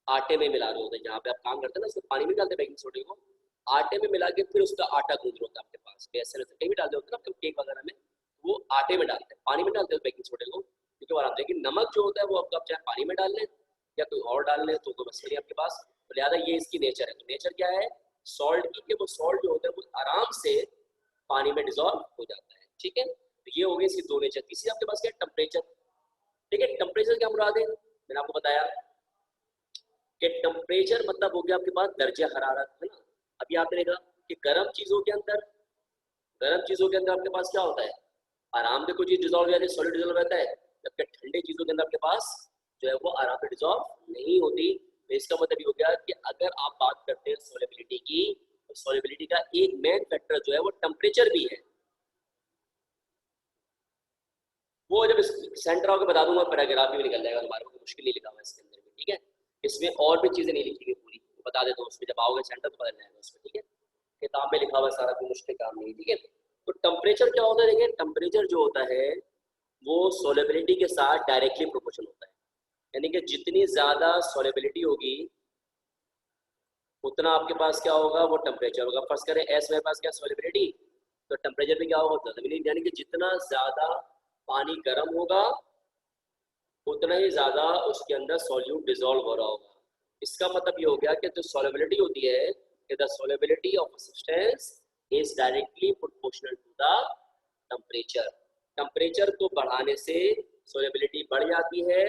आटे में मिला रहे होते हैं, जहाँ पे आप काम करते हैं ना उसमें पानी में डालते हैं बेकिंग सोडे को, आटे में मिला के फिर उसका आटा गूंद होता है आपके पास, बेसन में कहीं भी डालते होते हैं ना केक वगैरह में, वो आटे में डालते हैं, पानी में डालते हैं बेकिंग सोडे को, क्योंकि वो आराम। लेकिन नमक जो होता है वो आप चाहे पानी में डाल लें या कोई और डाल लें तो कोई मसला नहीं आपके पास, तो लिहाजा ये इसकी नेचर है। तो नेचर क्या है सॉल्ट की, कि वो सॉल्ट जो होता है वो आराम से पानी में डिजोल्व हो जाता है, ठीक है। तो ये हो गई इसकी दो नेचर। तीसरी आपके पास क्या है, टेम्परेचर, ठीक है। टेम्परेचर क्या मुराद है, मैंने आपको बताया कि टेम्परेचर मतलब हो गया आपके पास दर्जा हरारत, है ना। अभी आपने देखा कि गर्म चीजों के अंदर, गर्म चीजों के अंदर आपके पास क्या होता है, आराम से कोई चीज डिजोल्व हो जाती है, सॉलिड डिजोल्व रहता है, जबकि ठंडे चीजों के अंदर आपके पास जो है वो आराम से डिजोल्व नहीं होती। तो इसका मतलब ये हो गया कि अगर आप बात करते हैं सॉलिबिलिटी की, तो सॉलिबिलिटी का एक मेन फैक्टर जो है वो टेम्परेचर भी है। वो जब सेंटर होकर बता दूंगा पैराग्राफ भी निकल जाएगा हमारे को, मुश्किल नहीं लिखा हुआ इसके अंदर भी, ठीक है। इसमें और भी चीजें नहीं लिखी गई पूरी, बता देता हूँ, उसमें जब आओगे सेंटर तो बदल जाएगा उसमें, ठीक है। किताब में लिखा हुआ सारा, कोई मुश्किल काम नहीं, ठीक है। तो टेम्परेचर क्या होता है, देखिए टेम्परेचर जो होता है वो सोलेबिलिटी के साथ डायरेक्टली प्रोपोर्शनल होता है, यानी कि जितनी ज्यादा सोलेबिलिटी होगी उतना आपके पास क्या होगा, वो टेम्परेचर होगा। फर्स्ट करें एस मेरे पास क्या सोलेबिलिटी, तो टेम्परेचर भी क्या होगा, यानी कि जितना ज्यादा पानी गर्म होगा उतना ही ज्यादा उसके अंदर सॉल्यूट डिजोल्व हो रहा होगा। इसका मतलब ये हो गया कि जो सॉल्युबिलिटी होती है, कि the solubility of a substance is directly proportional to the temperature. Temperature को बढ़ाने से सॉल्युबिलिटी बढ़ जाती है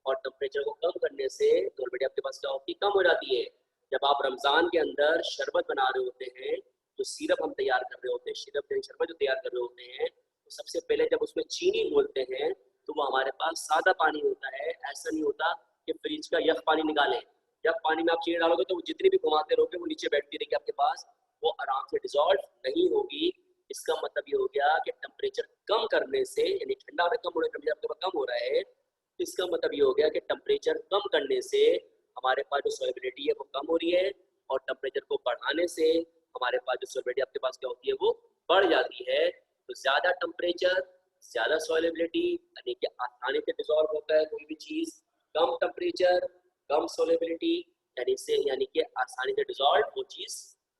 और टेम्परेचर को कम करने से सॉल्युबिलिटी आपके पास क्या होती है, कम हो जाती है। जब आप रमजान के अंदर शरबत बना रहे होते हैं, जो सिरप हम तैयार कर रहे होते हैं, शरबत जो तैयार कर रहे होते हैं, तो सबसे पहले जब उसमें चीनी घोलते हैं तो वो हमारे पास सादा पानी होता है। ऐसा नहीं होता कि फ्रिज का यख पानी निकालें, यख पानी में आप चीनी डालोगे तो वो जितनी भी घुमाते रहोगे वो नीचे बैठती रहेगी आपके पास, वो आराम से डिजोल्व नहीं होगी। इसका मतलब ये हो गया कि टेम्परेचर कम करने से, यानी ठंडा होने कम होने, टेम्परेचर आपके पास कम हो रहा है, तो इसका मतलब ये हो गया कि टेम्परेचर कम करने से हमारे पास जो सॉल्युबिलिटी है वो कम हो रही है, और टेम्परेचर को बढ़ाने से हमारे पास जो सॉल्युबिलिटी आपके पास क्या होती है वो बढ़ जाती है। तो ज्यादा टेम्परेचर ज्यादा सॉल्युबिलिटी, यानी कि आसानी से डिसॉल्व होता है कोई भी चीज। कम टेम्परेचर कम सॉल्युबिलिटी, यानी कि आसानी से डिसॉल्व वो चीज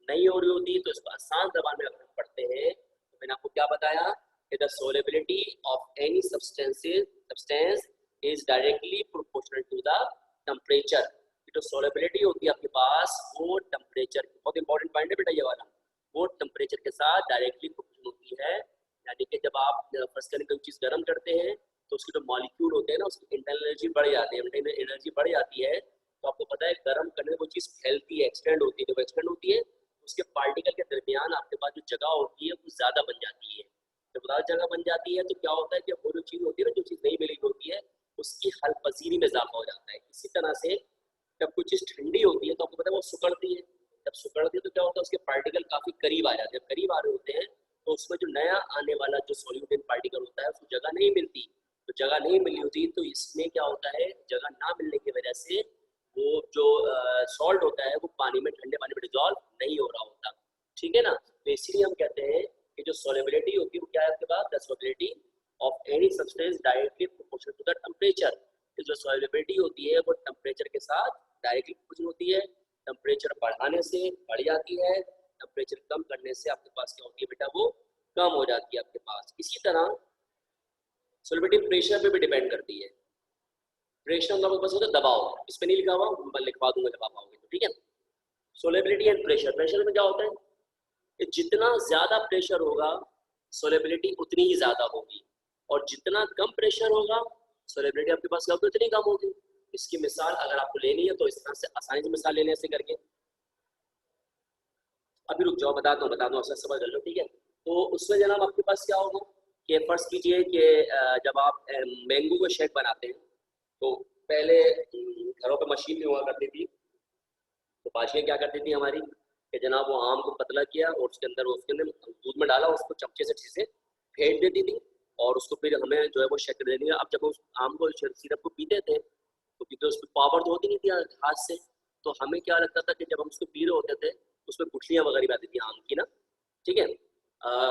नहीं हो रही होती। तो इसको आसान जबान में अगर हम पढ़ते हैं तो मैंने आपको क्या बताया कि the solubility of any substance is directly proportional to the temperature. जो सॉल्युबिलिटी होती है आपके पास वो टेम्परेचर, बहुत इंपॉर्टेंट पॉइंट है बेटा ये वाला, वो टेम्परेचर के साथ डायरेक्टली प्रोपोर्शनल होती है। यानी कि जब आप फर्स्ट करने कोई चीज गर्म करते हैं तो उसके जो मॉलिक्यूल होते हैं ना, उसकी इंटरनल एनर्जी बढ़ जाती है, इंटरनल एनर्जी बढ़ जाती है। तो आपको पता है गर्म करने में वो चीज फैलती है, एक्सटेंड होती है। जब एक्सटेंड होती है उसके पार्टिकल के दरमियान आपके पास जो जगह होती है वो ज्यादा बन जाती है। जब ज्यादा जगह बन जाती है तो क्या होता है कि वो जो चीज होती है ना, जो चीज नहीं मिली होती है, उसकी हल पसीरी में इजाफा हो जाता है। इसी तरह से जब कोई चीज ठंडी होती है तो आपको पता है वो सुकड़ती है, जब सिकुड़ती है तो क्या होता है, उसके पार्टिकल काफी करीब आ जाते हैं। करीब आ रहे होते हैं तो उसमें जो नया आने वाला जो सॉल्यूट इन पार्टिकल होता है उसको जगह नहीं मिलती। तो जगह नहीं मिली होती तो इसमें क्या होता है, जगह ना मिलने की वजह से वो जो सॉल्ट होता है वो पानी में, ठंडे पानी में डिजॉल्व नहीं हो रहा होता। ठीक है ना। तो इसीलिए हम कहते हैं कि जो सॉल्युबिलिटी होती है वो क्या है आपके पास, the solubility of any substance directly proportional to the temperature. जो सॉल्युबिलिटी होती है वो टेम्परेचर के साथ डायरेक्टली प्रोपोर्शनल होती है। टेम्परेचर बढ़ाने से बढ़ जाती है, टेम्परेचर कम करने से आपके पास क्या होती है बेटा, वो कम हो जाती है आपके पास। इसी तरह सॉल्युबिलिटी प्रेशर पे भी डिपेंड करती है। प्रेशर का बस होता है दबाव, इस पे नहीं लिखा हुआ, मैं लिखवा दूंगा जब आप आओगे तो, ठीक है। सॉल्युबिलिटी एंड प्रेशर, प्रेशर में क्या होता है कि जितना ज्यादा प्रेशर होगा सॉल्युबिलिटी उतनी ही ज्यादा होगी, और जितना कम प्रेशर होगा सॉल्युबिलिटी आपके पास क्या होगी, उतनी कम होगी। इसकी मिसाल अगर आपको लेनी है तो इस तरह से आसानी से मिसाल लेने से करके, अभी रुक जाओ बताता हूँ अक्सर समझ लो, ठीक है। तो उसमें जनाब आपके पास क्या होगा कि फर्स्ट कीजिए कि जब आप मैंगो का शेक बनाते हैं तो पहले घरों पर मशीन में हुआ करती थी। तो बाशियाँ क्या करती थी हमारी कि जनाब वो आम को पतला किया और उसके अंदर दूध में डाला, उसको चमचे से अच्छे से फेंट देती थी और उसको फिर हमें जो है वो शेक कर देनी है। अब जब उस आम को सिरप को पीते थे तो क्योंकि उसमें पावर तो होती नहीं थी हाथ से, तो हमें क्या लगता था कि जब हम उसको पी रहे होते थे उसमें गुठलियाँ वगैरह भी आती थी आम की ना, ठीक है।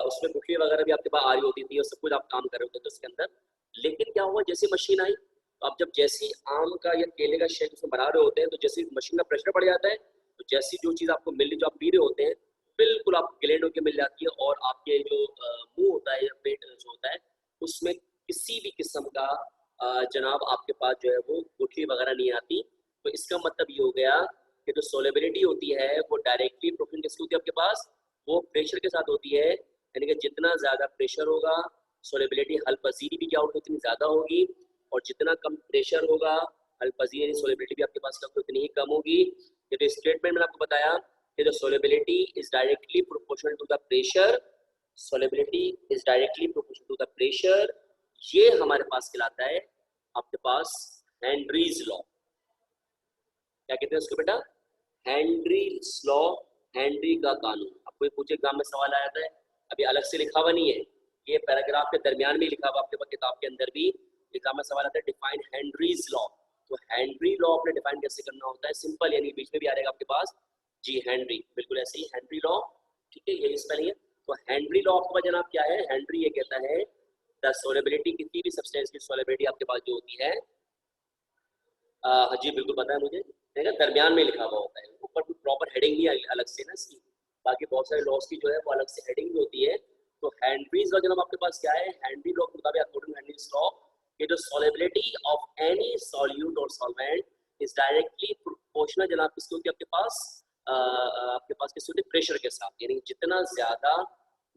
उसमें गुठली वगैरह भी आपके पास आ रही होती थी और सब कुछ आप काम कर रहे होते थे उसके अंदर। लेकिन क्या हुआ, जैसी मशीन आई तो अब जब जैसी आम का या केले का शेक उसमें बना रहे होते हैं तो जैसे मशीन का प्रेशर बढ़ जाता है तो जैसी जो चीज़ आपको मिल रही, जो आप पी रहे होते हैं बिल्कुल आप ग्लेंड होकर मिल जाती है, और आपके जो मुंह होता है या पेट जो होता है उसमें किसी भी किस्म का जनाब आपके पास जो है वो गुठली वगैरह नहीं आती। तो इसका मतलब ये हो गया कि जो सोलेबिलिटी होती है वो डायरेक्टली प्रोटीन किसकी होती है आपके पास, वो प्रेशर के साथ होती है। यानी कि जितना ज़्यादा प्रेशर होगा सोलेबिलिटी हलपजीरी भी क्या होगी, उतनी ज़्यादा होगी, और जितना कम प्रेशर होगा हलपजीरी सोलेबिलिटी भी आपके पास क्या उतनी ही कम होगी। ये जो स्टेटमेंट मैंने आपको बताया कि जो solubility is directly proportional to the pressure, solubility is directly proportional to the pressure, ये हमारे पास कहलाता है आपके पास हेनरीज लॉ। क्या कहते हैं उसको बेटा, हेनरीज लॉ, हेनरी का कानून। आपको पूछे एग्जाम में सवाल आया था, अभी अलग से लिखा हुआ नहीं है, ये पैराग्राफ के दरमियान में लिखा हुआ आपके पास किताब के अंदर भी एग्जाम में सवाल आता है, डिफाइन हेनरीज लॉ। तो हेनरी लॉ आपने डिफाइन कैसे करना होता है, सिंपल, यानी बीच में भी आ रहेगा आपके पास जी हेनरी, बिल्कुल ऐसे ही हेनरी लॉ, ठीक है, यही स्पेलिंग है। तो हेनरी लॉ आपका जनाब क्या है, हेनरी ये कहता है द सोलेबिलिटी, किसी भी सब्सटेंस की सोलेबिलिटी आपके पास जो होती है, हाँ जी बिल्कुल पता है मुझे, देखा दरमियान में लिखा हुआ होता है, ऊपर कोई प्रॉपर हेडिंग नहीं अलग से ना इसकी, बाकी बहुत सारे लॉस की जो है वो अलग से हेडिंग भी होती है। तो हेनरीज लॉ जनाब आपके पास क्या है, हेनरी लॉ के मुताबिक अकॉर्डिंग हेनरीज लॉ कि जो सॉलिबिलिटी ऑफ एनी सॉल्यूट और सॉल्वेंट इज डायरेक्टली प्रोपोर्शनल जनाब किसकी होती है आपके पास किसकी होती है, प्रेशर के साथ। यानी जितना ज्यादा,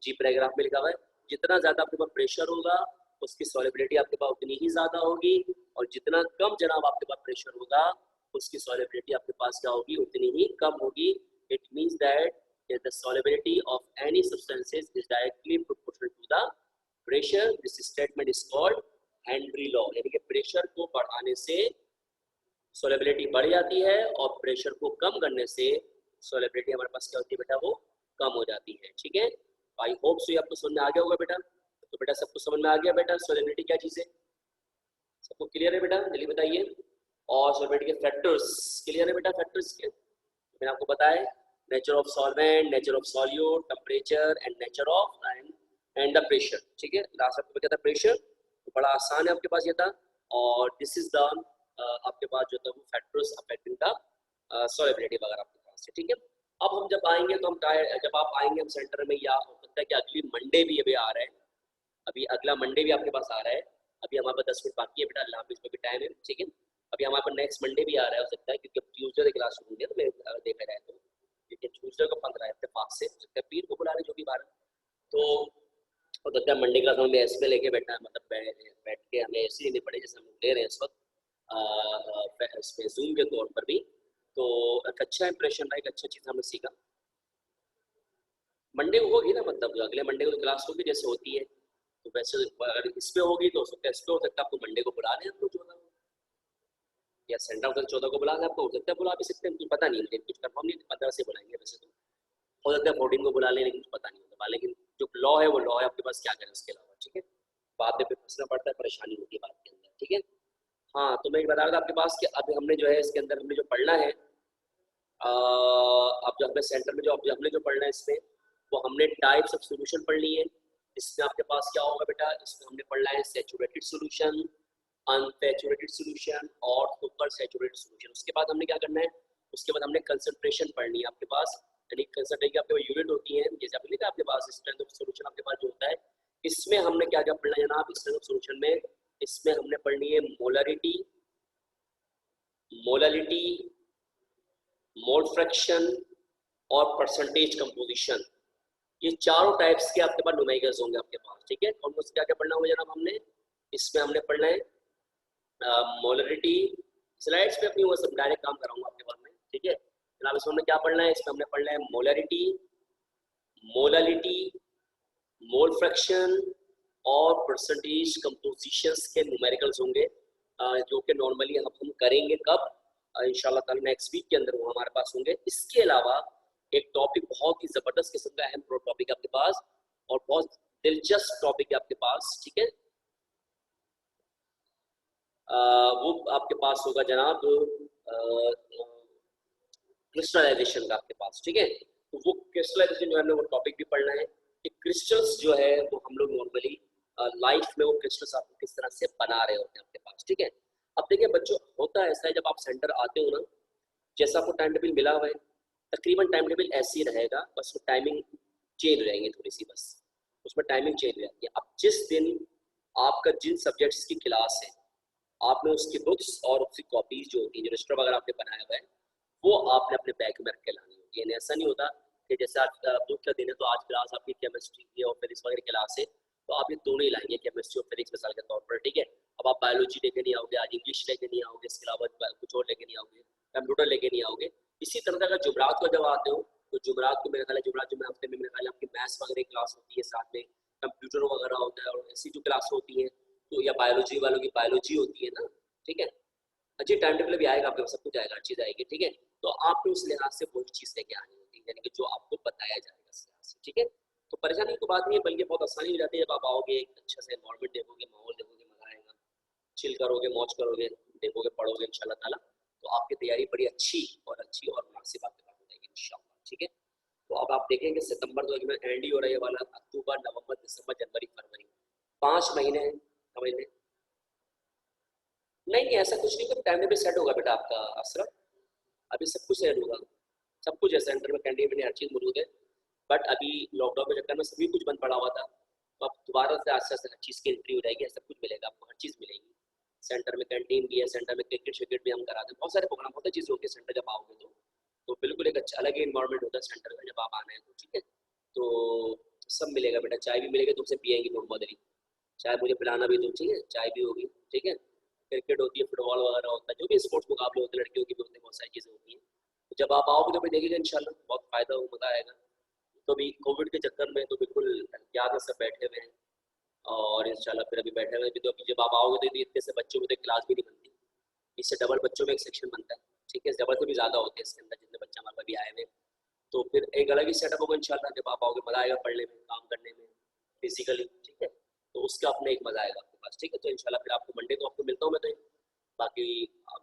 जी पैराग्राफ में लिखा हुआ है, जितना ज्यादा आपके पास प्रेशर होगा उसकी सॉलिबिलिटी आपके पास उतनी ही ज्यादा होगी, और जितना कम जनाब आपके पास प्रेशर होगा उसकी सॉलिबिलिटी आपके पास क्या होगी, उतनी ही कम होगी। It means that the solubility of any substances is directly proportional to the pressure. This statement is called Henry law, यानी कि प्रेशर को बढ़ाने से solubility बढ़ जाती है और प्रेशर को कम करने से solubility हमारे पास क्या होती है बेटा, वो कम हो जाती है। ठीक है, आई होप सो ये आपको समझ में आ गया होगा बेटा। तो बेटा सबको समझ में आ गया बेटा solubility क्या चीज़ है, सबको क्लियर है बेटा, जल्दी बताइए। और सॉल्वेंट के फैक्टर्स क्लियर है बेटा, फैक्टर्स के मैंने आपको बताया, nature of solvent, nature of solute, temperature and nature of and the pressure. ठीक है, लास्ट आपको क्या था, प्रेशर, तो बड़ा आसान है आपके पास ये था। और दिस इज द आपके पास जो था वो फैक्टर्स अफेक्टिंग द सॉल्युबिलिटी वगैरह आपके पास है। ठीक है, अब हम जब आएंगे तो हम जब आप आएंगे हम सेंटर में, या हो सकता है कि अगली मंडे भी अभी आ रहा है, अभी अगला मंडे भी आपके पास आ रहा है, अभी हमारे पास 10 मिनट बाकी है बेटा, अल्लाह हाफिज़ में भी टाइम है। ठीक है, अभी हमारे पास नेक्स्ट मंडे भी आ रहा है, हो सकता है क्योंकि अब ट्यूसडे से क्लास शुरू होंगे तो मैं देखा जाए तो, क्योंकि ट्यूसडे को 15 इत्तेफाक से, हो सकता है पीर को बुला रहे जो भी बार, तो हो सकता है मंडे क्लास हमें ऐसे में लेके बैठना है, मतलब बैठ के हमें ऐसे लेने पड़े जैसे हम ले रहे हैं इस वक्त इसमें जूम के तौर पर भी। तो एक अच्छा इंप्रेशन रहा, एक अच्छा चीज़ हमने सीखा। मंडे को होगी ना, मतलब अगले मंडे को तो क्लास होगी जैसे होती है, तो वैसे अगर इस पे होगी तो हो सकता है इस पे हो सकता है आपको मंडे को बुला लें हम लोग जो है। या सेंटर ऑफ 14 को बुलाना आपको, हो सकता है बुला भी सकते हैं, कुछ पता नहीं, मुझे कुछ कंफर्म नहीं, 15 से बुलाएंगे वैसे तो, हो सकता है 14 को बुला लें, लेकिन कुछ पता नहीं होता, लेकिन जो लॉ है वो लॉ है, आपके पास क्या करें उसके अलावा, ठीक है। बाद में फिर फंसना पड़ता है, परेशानी होती है बात के अंदर, ठीक है। हाँ, तो मैं बता रहा था आपके पास कि अभी हमने जो है इसके अंदर हमने जो पढ़ना है, अब जो हमें सेंटर में जो हमने जो पढ़ना है इसमें, वो हमने टाइप्स ऑफ सॉल्यूशन पढ़ ली है। इसमें आपके पास क्या होगा बेटा, इसमें हमने पढ़ना है सैचुरेटेड सॉल्यूशन, अनसैचुरेटेड सॉल्यूशन और सुपर सैचुरेटेड सॉल्यूशन। उसके बाद हमने क्या करना है, उसके बाद हमने कंसंट्रेशन पढ़नी है आपके पास, यानी कंसंट्रेशन आपके पास यूनिट होती है, जैसे आपने लिखा आपके पास स्ट्रेंथ ऑफ सॉल्यूशन आपके पास जो होता है, इसमें हमने क्या क्या पढ़ना है जनाब, स्ट्रेंथ ऑफ सॉल्यूशन में इसमें हमने पढ़नी है मोलरिटी, मोलरिटी, मोल फ्रैक्शन और परसेंटेज कंपोजिशन। ये चारों टाइप्स के आपके पास न्यूमेरिकल्स होंगे आपके पास, ठीक है। और क्या क्या पढ़ना होगा जनाब हमने, इसमें हमने पढ़ना है मोलरिटी, स्लाइड्स पे अपनी वो सब डायरेक्ट काम कराऊंगा आपके बारे में, ठीक है जनाब। इसमें हमने क्या पढ़ना है, इसमें हमने पढ़ना है मोलरिटी, मोलालिटी, मोल फ्रैक्शन और परसेंटेज कंपोजिशंस के न्यूमेरिकल्स होंगे, जो कि नॉर्मली हम करेंगे कब, इंशाल्लाह ताला नेक्स्ट वीक के अंदर वो हमारे पास होंगे। इसके अलावा एक टॉपिक बहुत ही जबरदस्त किस्म का अहम टॉपिक आपके पास और बहुत दिलचस्प टॉपिक है आपके पास, ठीक है। वो आपके पास होगा जनाब क्रिस्टलाइजेशन का आपके पास, ठीक है। तो वो क्रिस्टलाइजेशन जो है वो टॉपिक भी पढ़ना है कि क्रिस्टल्स जो है वो हम लोग नॉर्मली लाइफ में वो क्रिस्टल्स आपको किस तरह से बना रहे होते हैं आपके पास, ठीक है। अब देखिए बच्चों, होता ऐसा है जब आप सेंटर आते हो ना, जैसा आपको टाइम टेबल मिला हुआ है तकरीबन टाइम टेबल ऐसे ही रहेगा, बस वो टाइमिंग चेंज हो जाएंगी थोड़ी सी, बस उसमें टाइमिंग चेंज हो जाती है। अब जिस दिन आपका जिन सब्जेक्ट्स की क्लास है, आपने उसकी बुक्स और उसकी कॉपीज जो होती है, जो रजिस्टर वगैरह आपने बनाया हुआ है, वो आपने अपने बैग में रख के लानी होगी। यानी ऐसा नहीं होता कि जैसे आज बुक का दिन है तो आज क्लास आपकी केमिस्ट्री की और फिजिक्स वगैरह क्लास है तो आप ये दोनों ही लाएंगे, केमिस्ट्री और फिजिक्स मिसाल के तौर पर, ठीक है। अब आप बायोलॉजी लेके नहीं आओगे, आज इंग्लिश लेके नहीं आओगे, इसके अलावा कुछ और लेके नहीं आओगे, कंप्यूटर लेके नहीं आओगे। इसी तरह का अगर जुमरात को जब आते हो तो जुमरात को मेरे ख्याल है जुमरात जो मैं हफ्ते में मेरे ख्याल आपकी मैथ्स वगैरह क्लास होती है, साथ में कंप्यूटर वगैरह होता है, और ऐसी जो क्लास होती है तो या बायोलॉजी वालों की बायोलॉजी होती है ना, ठीक है। अच्छी टाइम टेबल भी आएगा आपके, सब कुछ आएगा, हर चीज़ आएगी, ठीक है। तो आपको उस लिहाज से वही चीज़ लेके आनी होती है, यानी कि जो आपको बताया जाएगा इस लिहाज से, ठीक है। तो परेशानी की बात नहीं है, बल्कि बहुत आसानी हो जाती है जब आप आओगे, एक अच्छा सा एनवायरनमेंट देखोगे, माहौल देखोगे, मजा आएगा, चिल करोगे, मौज करोगे, देखोगे, पढ़ोगे इंशाल्लाह ताला, तो आपकी तैयारी बड़ी अच्छी और मुनासिब आपके पास हो जाएगी इंशाल्लाह, ठीक है। तो अब आप देखेंगे सितंबर तो एंड ही हो रहा है वाला, अक्टूबर, नवंबर, दिसंबर, जनवरी, फरवरी, 5 महीने हैं, समझ लें। नहीं नहीं, ऐसा कुछ नहीं, तो टाइम टेबल सेट होगा बेटा आपका असरफ, अभी सब कुछ सेट होगा, सब कुछ है सेंटर में, कैंटीन में हर चीज़ मौजूद है। बट अभी लॉकडाउन के चक्कर में सभी कुछ बंद पड़ा हुआ था, तो अब दोबारा से आस्ते आस्ते हर चीज़ की एंट्री हो जाएगी, सब कुछ मिलेगा आपको, हर चीज़ मिलेगी। सेंटर में कैंटीन भी है, सेंटर में क्रिकेट श्रिकेट भी हम कराते हैं, बहुत सारे प्रोग्राम, बहुत चीज़ें होती है सेंटर जब आओगे तो बिल्कुल एक अच्छा अलग ही इन्वायरमेंट होता है सेंटर का जब आप आना है तो, ठीक है। तो सब मिलेगा बेटा, चाय भी मिलेगी, तुमसे पियेंगी मोहम्मद, चाय मुझे पिलाना भी, तो ठीक है, चाय भी होगी, ठीक है। क्रिकेट होती है, फुटबॉल वगैरह होता है, जो भी स्पोर्ट्स मुकाबले होते हैं, लड़कियों की भी होते हैं, बहुत सारी चीज़ें होती हैं। तो जब आप आओगे तो भी देखिएगा इंशाल्लाह बहुत फ़ायदा हो, मज़ा आएगा। तो अभी कोविड के चक्कर में तो बिल्कुल याद है, सब बैठे हुए हैं और इंशाल्लाह फिर अभी बैठे हुए हैं भी, तो अभी जब आप आओगे तो इतने से बच्चों में तो क्लास भी नहीं बनती, इससे डबल बच्चों में एक सेक्शन बनता है, ठीक है, डबल से भी ज़्यादा होते हैं इसके अंदर जितने बच्चे हमारे अभी आए हुए हैं। तो फिर एक अलग ही सेटअप होगा इंशाल्लाह, जब आप आओगे मज़ा आएगा पढ़ने में, काम करने में, फिजिकली, ठीक है। तो उसका अपने एक मज़ा आएगा आपके पास, ठीक है। तो इंशाल्लाह फिर आपको मंडे को आपको मिलता हूँ मैं, तो बाकी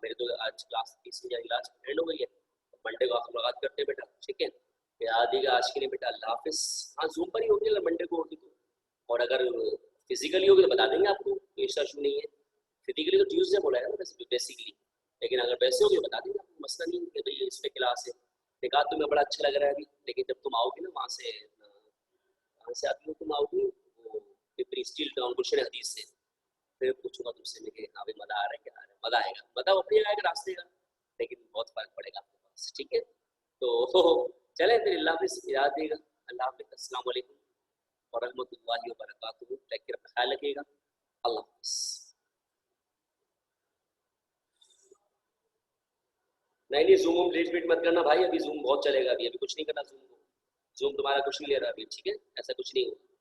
मेरे तो आज क्लास 30 क्लास एंड हो गई है, तो मंडे को आप मुलाकात करते हैं बेटा, ठीक है। याद दीजिएगा आज के लिए बेटा, अल्लाह हाफिज़। हाँ, जूम पर ही होगी अगर मंडे को होगी तो, और अगर फिजिकली होगी तो बता देंगे आपको, कोई इशू नहीं है। फिजिकली तो ट्यूसडे बोला है ना वैसे बेसिकली, लेकिन अगर वैसे होगी बता देंगे आपको, मसला नहीं है कि भाई इस पे क्लास है। देखा तुम्हें बड़ा अच्छा लग रहा है अभी, लेकिन जब तुम आओगे ना वहाँ से आती हो तुम आओगी वो पेपर स्टील डाउन क्वेश्चन हदीस से, फिर पूछूंगा तुमसे मैं कि हाँ भाई मज़ा आ रहा है, क्या आ रहा है, मज़ा आएगा, मज़ा अपनी आएगा रास्ते का, लेकिन बहुत फ़र्क पड़ेगा आपके पास, ठीक है। तो चले फिर, अल्लाह हाफिज़, याद रखिएगा, अल्लाह हाफिज़, अस्सलाम वालेकुम और रहमतुल्लाहि व बरकातुहू, टेक केयर, अपना ख्याल रखिएगा, अल्लाह हाफिज़। नहीं नहीं, जूम डिलीट फिट मत करना भाई, अभी जूम बहुत चलेगा, अभी अभी कुछ नहीं करना जूम को, जूम तुम्हारा कुछ नहीं ले रहा अभी, ठीक है, ऐसा कुछ नहीं होगा।